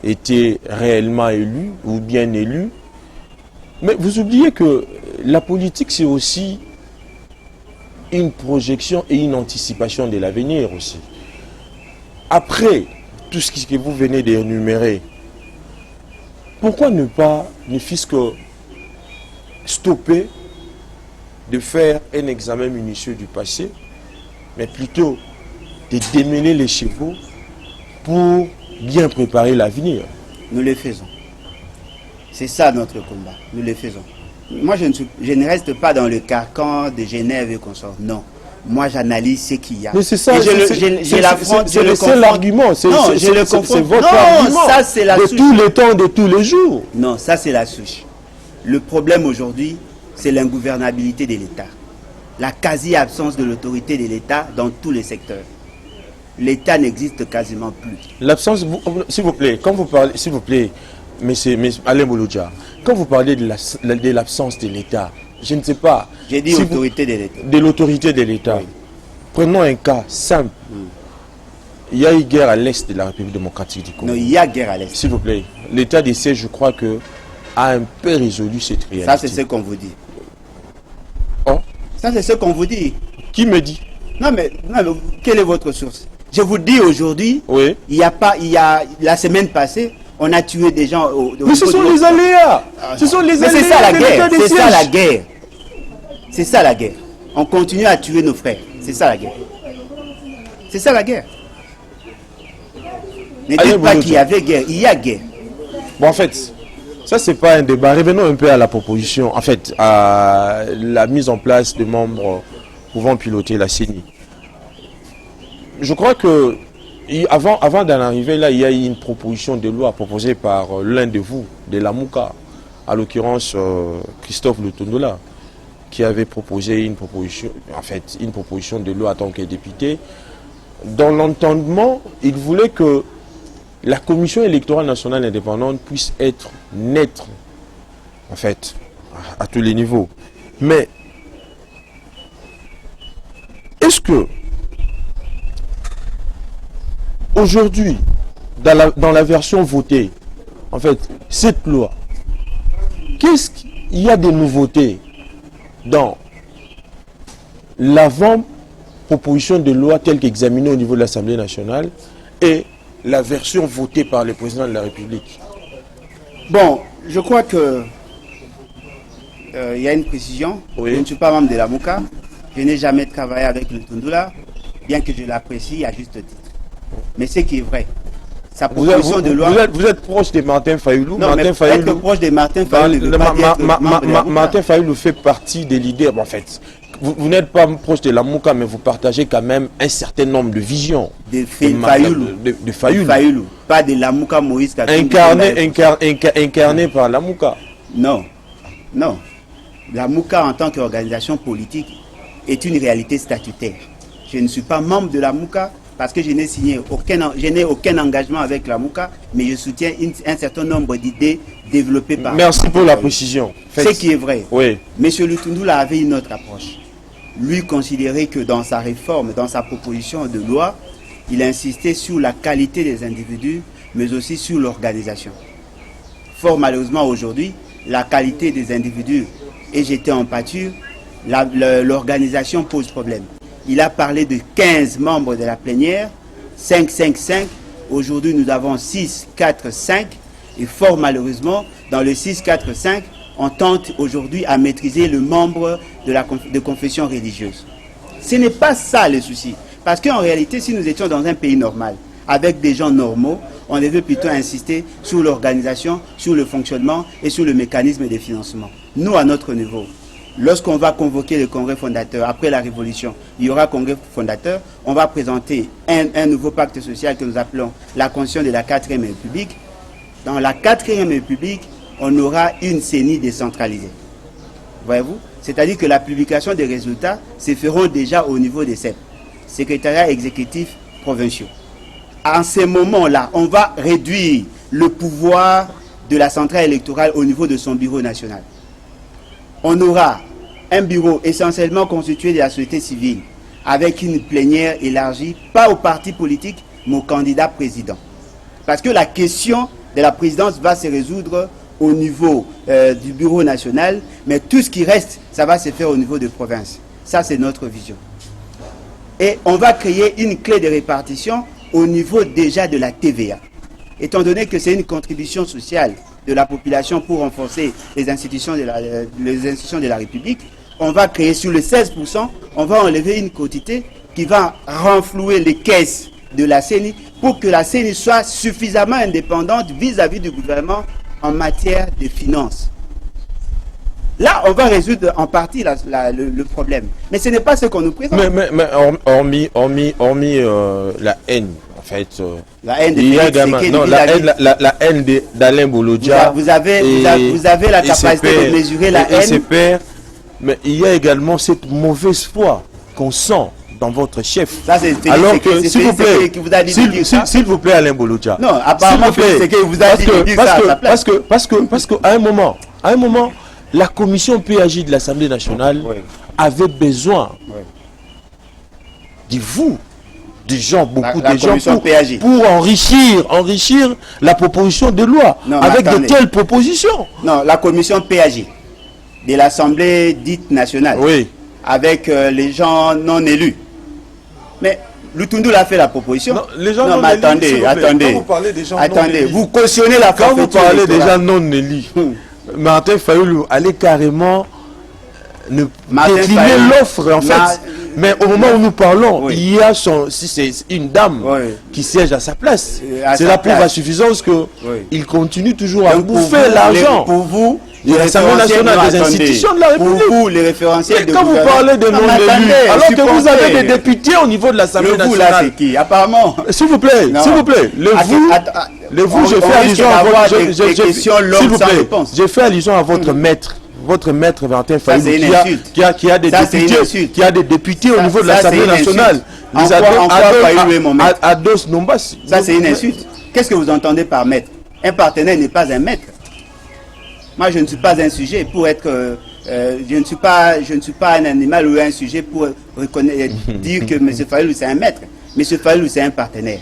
été réellement élu ou bien élu. Mais vous oubliez que la politique, c'est aussi une projection et une anticipation de l'avenir aussi. Après tout ce que vous venez d'énumérer, pourquoi ne pas, ne fût-ce que stopper de faire un examen minutieux du passé, mais plutôt de démêler les chevaux pour bien préparer l'avenir. Nous le faisons. C'est ça notre combat. Nous le faisons. Moi, je ne reste pas dans le carcan de Genève et consorts. Non. Moi, j'analyse ce qu'il y a. Mais c'est ça, c'est l'argument. Non, je le confonds. C'est votre non, argument ça, c'est la de souche. tous les temps, de tous les jours. Non, ça, c'est la souche. Le problème aujourd'hui, c'est l'ingouvernabilité de l'État. La quasi-absence de l'autorité de l'État dans tous les secteurs. L'État n'existe quasiment plus. L'absence, s'il vous plaît, quand vous parlez, s'il vous plaît, mais Alain Bouloudja, quand vous parlez de l'absence de l'État, je ne sais pas. J'ai dit autorité de l'État. De l'autorité de l'État. Oui. Prenons un cas simple. Il y a eu guerre à l'est de la République démocratique du Congo. Non, il y a guerre à l'est. S'il vous plaît, l'État des sièges, je crois que a un peu résolu cette réalité. Ça, c'est ce qu'on vous dit. Oh? Ça, c'est ce qu'on vous dit. Qui me dit? Non, mais quelle est votre source? Je vous dis aujourd'hui, oui. La semaine passée, on a tué des gens mais ce sont les aléas. Ce sont les aléas. C'est ça la guerre. C'est ça la guerre. C'est ça la guerre. On continue à tuer nos frères. C'est ça la guerre. C'est ça la guerre. Ne dites pas qu'il y avait guerre. Il y a guerre. Bon, en fait, ça c'est pas un débat. Revenons un peu à la proposition. En fait, à la mise en place de membres pouvant piloter la CENI. Je crois que avant d'en arriver là, il y a eu une proposition de loi proposée par l'un de vous, de la Mouka, à l'occurrence Christophe Lutondola, qui avait proposé une proposition de loi en tant que député. Dans l'entendement, il voulait que la Commission électorale nationale indépendante puisse être neutre, en fait, à tous les niveaux. Mais est-ce que aujourd'hui, dans la version votée, en fait, cette loi, qu'est-ce qu'il y a de nouveautés dans l'avant-proposition de loi telle qu'examinée au niveau de l'Assemblée nationale et la version votée par le président de la République? Bon, je crois que il y a une précision. Oui. Je ne suis pas membre de la Mouka. Je n'ai jamais travaillé avec le Tundula, bien que je l'apprécie à juste titre. Mais ce qui est vrai, sa proposition de loi... Vous êtes proche de Martin Fayoulou. Non, Martin Fayoulou, être proche de Martin Fayoulou ne veut pas dire que Martin Fayoulou fait partie des leaders. En fait, vous n'êtes pas proche de la Mouka, mais vous partagez quand même un certain nombre de visions. De Fayoulou. Pas de la Mouka Moïse Katumbi. Incarné par la Mouka. Non. Non. La Mouka en tant qu'organisation politique est une réalité statutaire. Je ne suis pas membre de la Mouka parce que je n'ai aucun engagement avec la Mouka, mais je soutiens un certain nombre d'idées développées par... Merci pour la précision. Ce qui est vrai. Oui. M. Lutondola avait une autre approche. Lui considérait que dans sa réforme, dans sa proposition de loi, il insistait sur la qualité des individus, mais aussi sur l'organisation. Fort malheureusement aujourd'hui, la qualité des individus est jetée en pâture, l'organisation pose problème. Il a parlé de 15 membres de la plénière, 5. Aujourd'hui, nous avons 6, 4, 5. Et fort malheureusement, dans le 6, 4, 5, on tente aujourd'hui à maîtriser le membre de confession religieuse. Ce n'est pas ça le souci. Parce qu'en réalité, si nous étions dans un pays normal, avec des gens normaux, on devait plutôt insister sur l'organisation, sur le fonctionnement et sur le mécanisme de financement. Nous, à notre niveau, lorsqu'on va convoquer le congrès fondateur, après la révolution, il y aura congrès fondateur, on va présenter un nouveau pacte social que nous appelons la Constitution de la 4e République. Dans la 4e République, on aura une CENI décentralisée. Voyez-vous? C'est-à-dire que la publication des résultats se feront déjà au niveau des CEP, secrétariats exécutifs provinciaux. En ce moment-là, on va réduire le pouvoir de la centrale électorale au niveau de son bureau national. On aura un bureau essentiellement constitué de la société civile, avec une plénière élargie, pas aux partis politiques, mais aux candidats présidents. Parce que la question de la présidence va se résoudre au niveau du bureau national, mais tout ce qui reste, ça va se faire au niveau de province. Ça, c'est notre vision. Et on va créer une clé de répartition au niveau déjà de la TVA. Étant donné que c'est une contribution sociale de la population pour renforcer les institutions de la République, on va créer sur le 16%, on va enlever une quantité qui va renflouer les caisses de la CENI pour que la CENI soit suffisamment indépendante vis-à-vis du gouvernement en matière de finances. Là, on va résoudre en partie le problème. Mais ce n'est pas ce qu'on nous présente. Mais hormis la haine, en fait. La haine de il y a Félix également, Tshisekedi non, la haine d'Alain Bolodia. Vous avez la capacité de mesurer la haine. Mais il y a également cette mauvaise foi qu'on sent dans votre chef. Ça, c'est Félix Alors que, s'il vous plaît, qui vous a dit de dire ça. s'il vous plaît, Alain Bolodia. Non, apparemment, Félix Tshisekedi vous a dit de dire ça à sa place. Parce qu'à un moment, la commission PAJ de l'Assemblée nationale avait besoin de vous, des gens, beaucoup de gens, pour enrichir la proposition de loi avec de telles propositions. Non, la commission PAJ de l'Assemblée dite nationale, avec les gens non élus. Mais Lutundu a fait la proposition. Non, les gens non, mais attendez. Quand vous parlez des gens attendez, non élus, vous cautionnez la quand vous parlez des gens non élus, Martin Fayoulou allait carrément décliner l'offre, en fait. Mais au moment où nous parlons, il y a si c'est une dame qui siège à sa place, c'est la preuve à suffisance qu'il continue toujours à bouffer l'argent. Pour vous, l'Assemblée nationale, des institutions de la République. Pour vous, les référentiels de quand vous parlez de non-élus, alors que vous avez des députés au niveau de l'Assemblée nationale. Là, c'est qui? Apparemment. S'il vous plaît, le vous, je fais allusion à votre... J'ai fait allusion à votre maître. Votre maître Martin Fayoulou, qui a des députés au niveau de l'Assemblée nationale. À Dos Nombas. Ça, c'est une insulte. Qu'est-ce que vous entendez par maître? Un partenaire n'est pas un maître. Moi, je ne suis pas un sujet pour être... je ne suis pas un animal ou un sujet pour dire que M. Fayoulou, c'est un maître. M. Fayoulou, c'est un partenaire.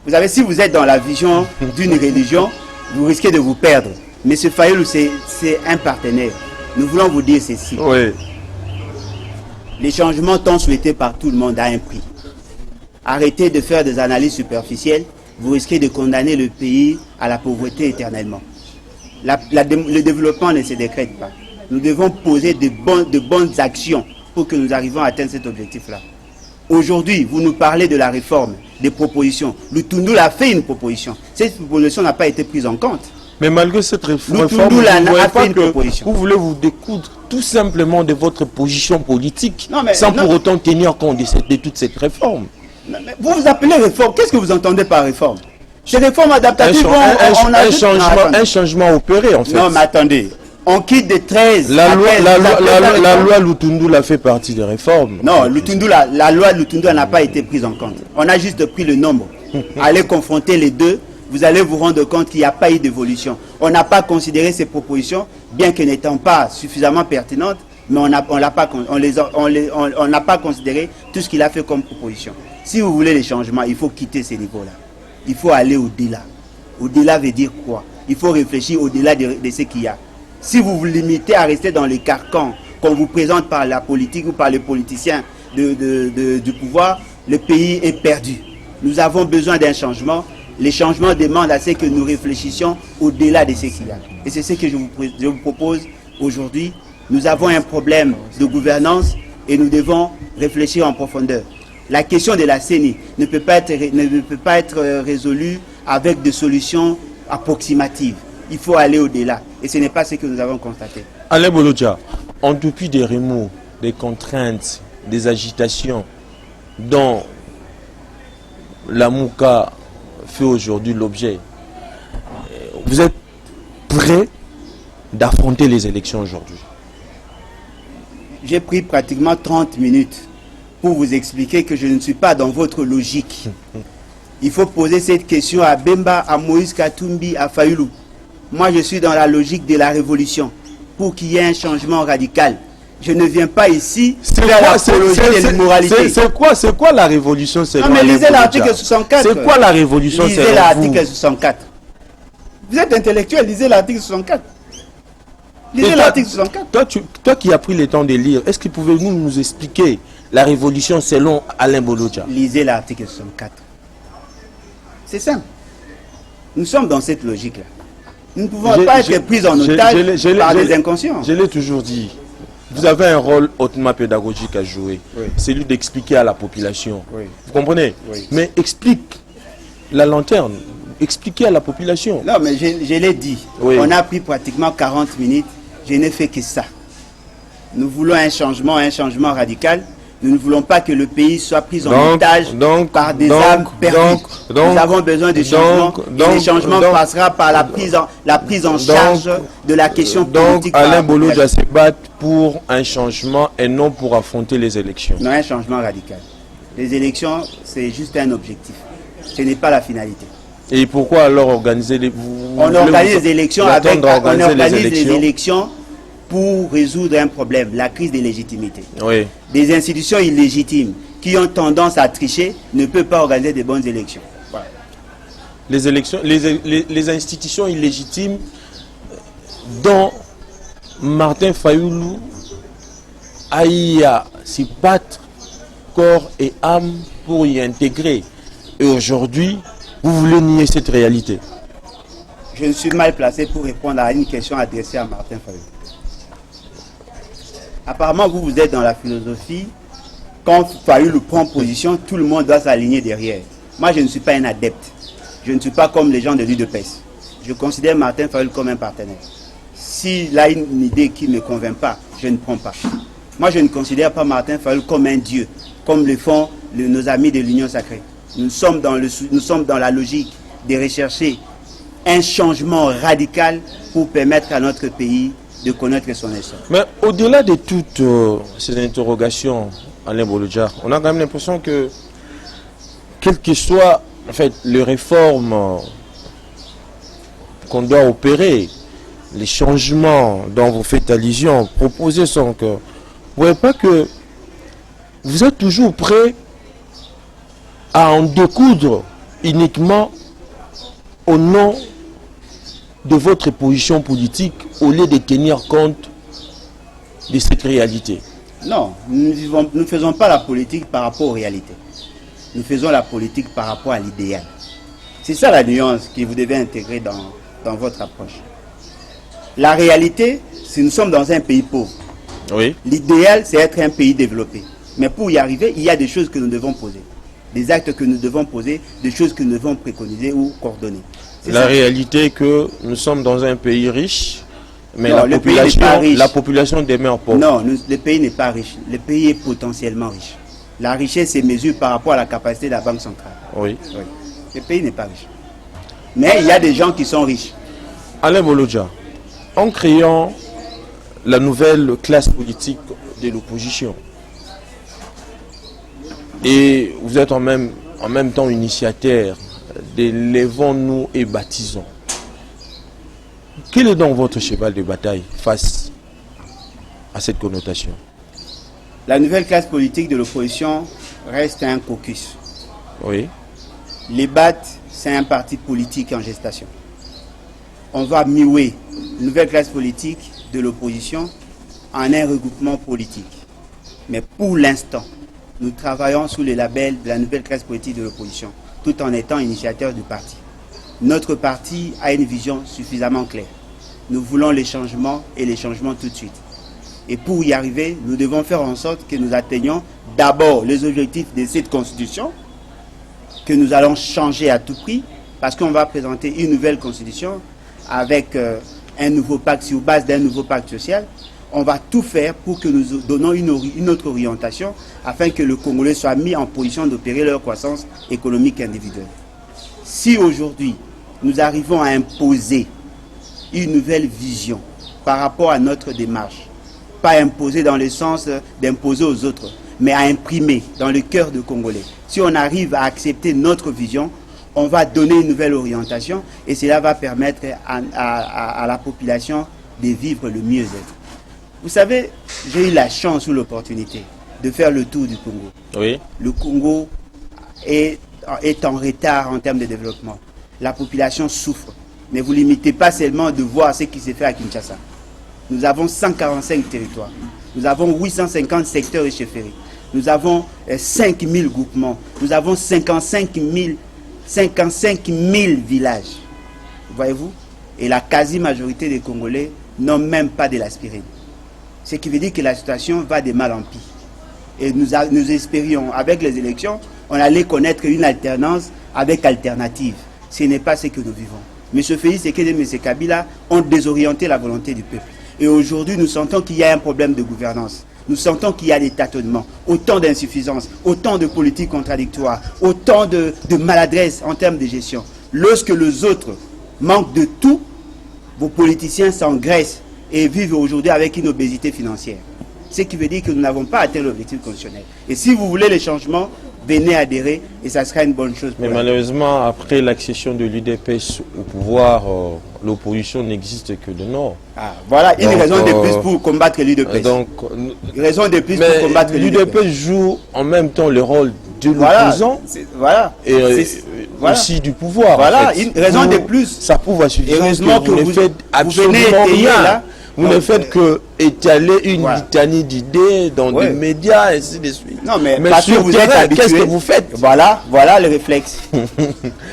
Vous savez, si vous êtes dans la vision d'une religion, vous risquez de vous perdre. M. Fayoulou, c'est un partenaire. Nous voulons vous dire ceci. Les changements tant souhaités par tout le monde a un prix. Arrêtez de faire des analyses superficielles. Vous risquez de condamner le pays à la pauvreté éternellement. Le développement ne se décrète pas. Nous devons poser de bonnes actions pour que nous arrivions à atteindre cet objectif-là. Aujourd'hui, vous nous parlez de la réforme, des propositions. Lutundu a fait une proposition. Cette proposition n'a pas été prise en compte. Mais malgré cette réforme, vous voulez vous découdre tout simplement de votre position politique sans pour autant tenir compte de toute cette réforme. Vous vous appelez réforme. Qu'est-ce que vous entendez par réforme? Ces réformes adaptatives, un changement opéré en fait. Non, mais attendez. On quitte de 13 la loi Lutundu a fait partie des réformes. Non, la loi Lutundu n'a pas été prise en compte. On a juste pris le nombre. Allez confronter les deux, vous allez vous rendre compte qu'il n'y a pas eu d'évolution. On n'a pas considéré ces propositions, bien que n'étant pas suffisamment pertinentes, mais on n'a pas considéré tout ce qu'il a fait comme proposition. Si vous voulez les changements, il faut quitter ces niveaux-là. Il faut aller au-delà. Au-delà veut dire quoi? Il faut réfléchir au-delà de ce qu'il y a. Si vous vous limitez à rester dans les carcans qu'on vous présente par la politique ou par les politiciens du pouvoir, le pays est perdu. Nous avons besoin d'un changement. Les changements demandent à ce que nous réfléchissions au-delà de ce qu'il y a. Et c'est ce que je vous propose aujourd'hui. Nous avons un problème de gouvernance et nous devons réfléchir en profondeur. La question de la CENI ne peut pas être résolue avec des solutions approximatives. Il faut aller au-delà. Et ce n'est pas ce que nous avons constaté. Alain Bolodia, en dépit des remous, des contraintes, des agitations dont la Mouka fait aujourd'hui l'objet, vous êtes prêt d'affronter les élections aujourd'hui? J'ai pris pratiquement 30 minutes pour vous expliquer que je ne suis pas dans votre logique. Il faut poser cette question à Bemba, à Moïse Katumbi, à Fayoulou. Moi, je suis dans la logique de la révolution pour qu'il y ait un changement radical. Je ne viens pas ici faire l'apologie de l'immoralité. C'est quoi la révolution? Non, mais lisez l'article 64. C'est quoi la révolution? Lisez l'article 64. Vous êtes intellectuel, lisez l'article 64. Lisez l'article 64. Toi qui as pris le temps de lire, est-ce que pouvez-vous nous expliquer la révolution selon Alain Bolodia? Lisez l'article 64. C'est simple. Nous sommes dans cette logique-là. Nous ne pouvons pas être pris en otage par des inconscients. Je l'ai toujours dit. Vous avez un rôle hautement pédagogique à jouer. Oui. C'est lui d'expliquer à la population. Oui. Vous comprenez? Oui. Mais explique la lanterne. Expliquez à la population. Non, mais je l'ai dit. Oui. On a pris pratiquement 40 minutes. Je n'ai fait que ça. Nous voulons un changement radical. Nous ne voulons pas que le pays soit pris en otage par des âmes perdues. Nous avons besoin de changements. Et les changements passera par la prise en charge de la question politique. Donc, Alain Bolo doit se battre pour un changement et non pour affronter les élections. Non, un changement radical. Les élections, c'est juste un objectif. Ce n'est pas la finalité. Et pourquoi alors organiser les... On organise les élections les élections pour résoudre un problème, la crise des légitimités. Oui. Des institutions illégitimes qui ont tendance à tricher ne peuvent pas organiser de bonnes élections. Voilà. Les élections, les institutions illégitimes dont Martin Fayoulou a eu à s'y battre corps et âme pour y intégrer. Et aujourd'hui, vous voulez nier cette réalité. Je ne suis mal placé pour répondre à une question adressée à Martin Fayoulou. Apparemment, vous êtes dans la philosophie, quand Fayoulou prend position, tout le monde doit s'aligner derrière. Moi, je ne suis pas un adepte. Je ne suis pas comme les gens de l'UDPS. Je considère Martin Fayoulou comme un partenaire. S'il a une idée qui ne me convainc pas, je ne prends pas. Moi, je ne considère pas Martin Fayoulou comme un dieu, comme le font nos amis de l'Union Sacrée. Nous sommes dans la logique de rechercher un changement radical pour permettre à notre pays de connaître son essor. Mais au-delà de toutes ces interrogations, Alain Bolodjar, on a quand même l'impression que, quelles que soient en fait, les réformes qu'on doit opérer, les changements dont vous faites allusion, proposés sont que, vous ne voyez pas que vous êtes toujours prêt à en découdre uniquement au nom de votre position politique au lieu de tenir compte de cette réalité. Non, nous ne faisons pas la politique par rapport aux réalités. Nous faisons la politique par rapport à l'idéal. C'est ça la nuance que vous devez intégrer dans votre approche. La réalité, c'est que nous sommes dans un pays pauvre. Oui. L'idéal, c'est être un pays développé. Mais pour y arriver, il y a des choses que nous devons poser. Des actes que nous devons poser, des choses que nous devons préconiser ou coordonner. La réalité est que nous sommes dans un pays riche, mais non, la population demeure pauvre. Non, le pays n'est pas riche. Le pays est potentiellement riche. La richesse est mesurée par rapport à la capacité de la Banque centrale. Oui. Oui. Le pays n'est pas riche. Mais il y a des gens qui sont riches. Alain Bolodjar, en créant la nouvelle classe politique de l'opposition, et vous êtes en même temps initiateur de Lèvons-nous et baptisons. Quel est donc votre cheval de bataille face à cette connotation? La nouvelle classe politique de l'opposition reste un caucus. Oui. Les BAT, c'est un parti politique en gestation. On va muer la nouvelle classe politique de l'opposition en un regroupement politique. Mais pour l'instant, nous travaillons sous le label de la nouvelle classe politique de l'opposition, tout en étant initiateur du parti. Notre parti a une vision suffisamment claire. Nous voulons les changements et les changements tout de suite. Et pour y arriver, nous devons faire en sorte que nous atteignions d'abord les objectifs de cette constitution, que nous allons changer à tout prix, parce qu'on va présenter une nouvelle constitution avec un nouveau pacte sur base d'un nouveau pacte social. On va tout faire pour que nous donnons une autre orientation afin que le Congolais soit mis en position d'opérer leur croissance économique individuelle. Si aujourd'hui, nous arrivons à imposer une nouvelle vision par rapport à notre démarche, pas imposer dans le sens d'imposer aux autres, mais à imprimer dans le cœur du Congolais. Si on arrive à accepter notre vision, on va donner une nouvelle orientation et cela va permettre à la population de vivre le mieux-être. Vous savez, j'ai eu la chance ou l'opportunité de faire le tour du Congo. Oui. Le Congo est en retard en termes de développement. La population souffre. Mais vous ne limitez pas seulement de voir ce qui s'est fait à Kinshasa. Nous avons 145 territoires. Nous avons 850 secteurs et chefferies. Nous avons 5000 groupements. Nous avons 55 000 villages. Voyez-vous? Et la quasi-majorité des Congolais n'ont même pas de l'aspirine. Ce qui veut dire que la situation va de mal en pire. Et nous espérions, avec les élections, on allait connaître une alternance avec alternative. Ce n'est pas ce que nous vivons. M. Félix Tshisekedi et M. Kabila ont désorienté la volonté du peuple. Et aujourd'hui, nous sentons qu'il y a un problème de gouvernance. Nous sentons qu'il y a des tâtonnements, autant d'insuffisances, autant de politiques contradictoires, autant de maladresse en termes de gestion. Lorsque les autres manquent de tout, vos politiciens s'engraissent et vivent aujourd'hui avec une obésité financière. Ce qui veut dire que nous n'avons pas atteint l'objectif constitutionnel. Et si vous voulez les changements, venez adhérer et ça sera une bonne chose pour Mais malheureusement, après l'accession de l'UDPS au pouvoir, l'opposition n'existe que de nom. Ah, voilà une raison de plus pour combattre l'UDPS. Donc, raison de plus pour combattre l'UDPS joue en même temps le rôle de l'opposant et aussi du pouvoir. Voilà, en fait. une raison de plus. Ça prouve à suffisance Heureusement que vous ne faites absolument rien. Là. Vous ne faites que étaler une litanie d'idées dans des médias et ainsi de suite. Non, mais sur vous terrain, êtes qu'est-ce que vous faites? Voilà le réflexe.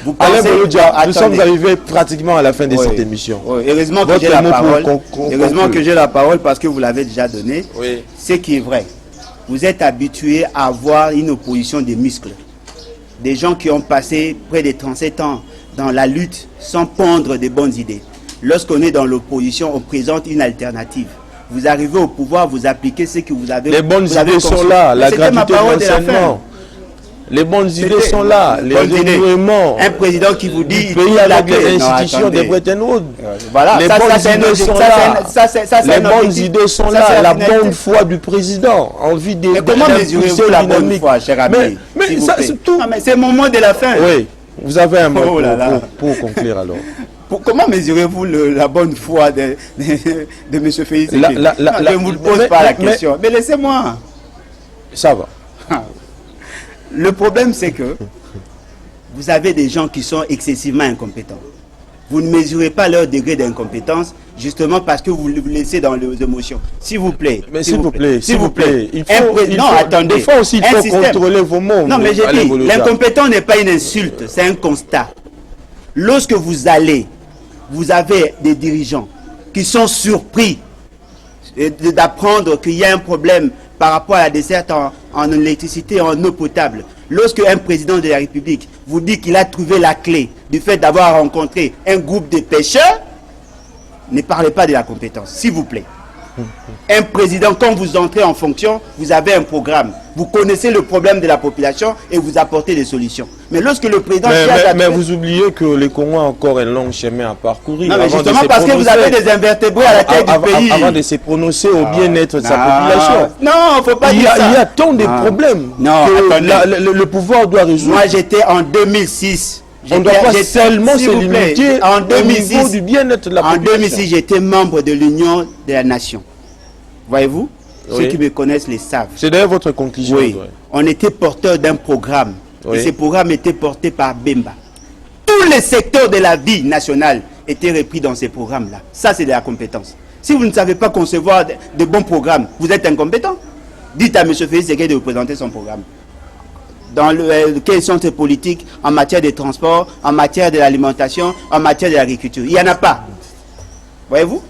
Vous Alain Bolodia, nous sommes arrivés pratiquement à la fin de cette émission. Heureusement que j'ai la parole. Heureusement que j'ai la parole parce que vous l'avez déjà donné. Ce qui est vrai. Vous êtes habitués à avoir une opposition des muscles. Des gens qui ont passé près de 37 ans dans la lutte sans pondre de bonnes idées. Lorsqu'on est dans l'opposition, on présente une alternative. Vous arrivez au pouvoir, vous appliquez ce que vous avez. Les bonnes idées sont là, la gratuité de l'enseignement. Les bonnes idées sont là, les renouements. Un président qui vous dit il paye avec les institutions de Bretton Woods. Voilà, les bonnes idées sont là. Les bonnes idées sont là, la bonne foi du président. Envie de. Mais comment mesurez-vous la bonne foi, cher ami? Mais ça, c'est tout. Mais c'est le moment de la fin. Oui, vous avez un mot pour conclure alors. Comment mesurez-vous la bonne foi de M. Félix? Je ne vous pose pas la question. Mais laissez-moi. Ça va. Le problème, c'est que vous avez des gens qui sont excessivement incompétents. Vous ne mesurez pas leur degré d'incompétence justement parce que vous vous laissez dans les émotions. S'il vous plaît. Mais s'il vous plaît. Non, attendez. Des fois aussi, il faut contrôler vos mots. Non, mais j'ai dit, l'incompétent n'est pas une insulte, c'est un constat. Lorsque vous allez, vous avez des dirigeants qui sont surpris d'apprendre qu'il y a un problème par rapport à la desserte en électricité et en eau potable. Lorsque un président de la République vous dit qu'il a trouvé la clé du fait d'avoir rencontré un groupe de pêcheurs, ne parlez pas de la compétence, s'il vous plaît. Un président, quand vous entrez en fonction, vous avez un programme. Vous connaissez le problème de la population et vous apportez des solutions. Mais lorsque le président... Mais vous oubliez que les Congolais ont encore un long chemin à parcourir. Non, mais justement parce que vous avez des invertébrés à la tête du pays. Avant de se prononcer au bien-être de sa population. Non, il ne faut pas dire ça. Il y a tant de problèmes que le pouvoir doit résoudre. Moi, j'étais en 2006. On ne doit pas seulement se limiter au niveau du bien-être de la population. En 2006, j'étais membre de l'Union de la Nation. Voyez-vous? Ceux qui me connaissent les savent. C'est d'ailleurs votre conclusion. Oui. On était porteur d'un programme. Et ce programme était porté par Bemba. Tous les secteurs de la vie nationale étaient repris dans ces programmes-là. Ça, c'est de la compétence. Si vous ne savez pas concevoir de bons programmes, vous êtes incompétent. Dites à M. Félix Tshisekedi de vous présenter son programme. Dans quelles sont ses politiques en matière de transport, en matière de l'alimentation, en matière de l'agriculture. Il n'y en a pas. Voyez-vous?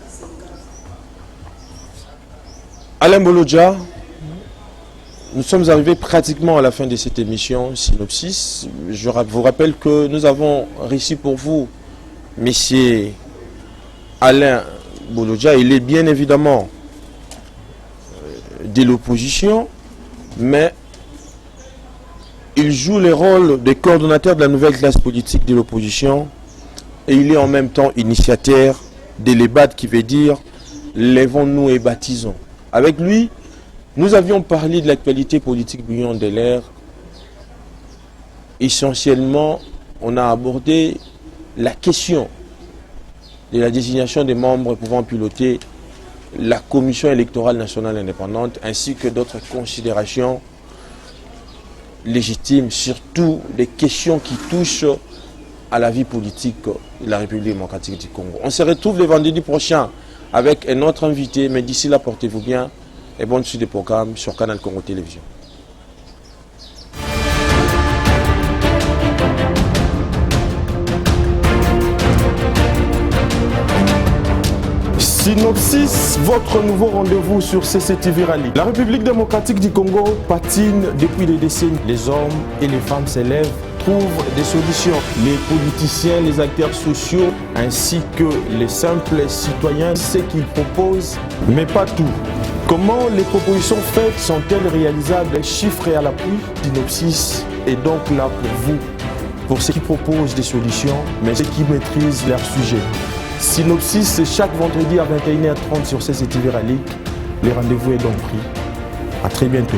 Alain Bolodia, nous sommes arrivés pratiquement à la fin de cette émission Synopsis. Je vous rappelle que nous avons réussi pour vous, Monsieur Alain Bolodia. Il est bien évidemment de l'opposition, mais il joue le rôle de coordonnateur de la nouvelle classe politique de l'opposition et il est en même temps initiateur des débats qui veut dire lèvons-nous et baptisons. Avec lui, nous avions parlé de l'actualité politique bouillante de l'air. Essentiellement, on a abordé la question de la désignation des membres pouvant piloter la Commission électorale nationale indépendante ainsi que d'autres considérations légitimes, surtout des questions qui touchent à la vie politique de la République démocratique du Congo. On se retrouve le vendredi prochain avec un autre invité, mais d'ici là, portez-vous bien et bonne suite des programmes sur Canal Congo Télévision. Synopsis, votre nouveau rendez-vous sur CCTV Rallye. La République démocratique du Congo patine depuis des décennies. Les hommes et les femmes s'élèvent, trouvent des solutions. Les politiciens, les acteurs sociaux, ainsi que les simples citoyens, ce qu'ils proposent, mais pas tout. Comment les propositions faites sont-elles réalisables? Chiffres à l'appui. Synopsis est donc là pour vous, pour ceux qui proposent des solutions, mais ceux qui maîtrisent leur sujet. Synopsis, c'est chaque vendredi à 21h30 sur CCTV Rallye. Le rendez-vous est donc pris. À très bientôt.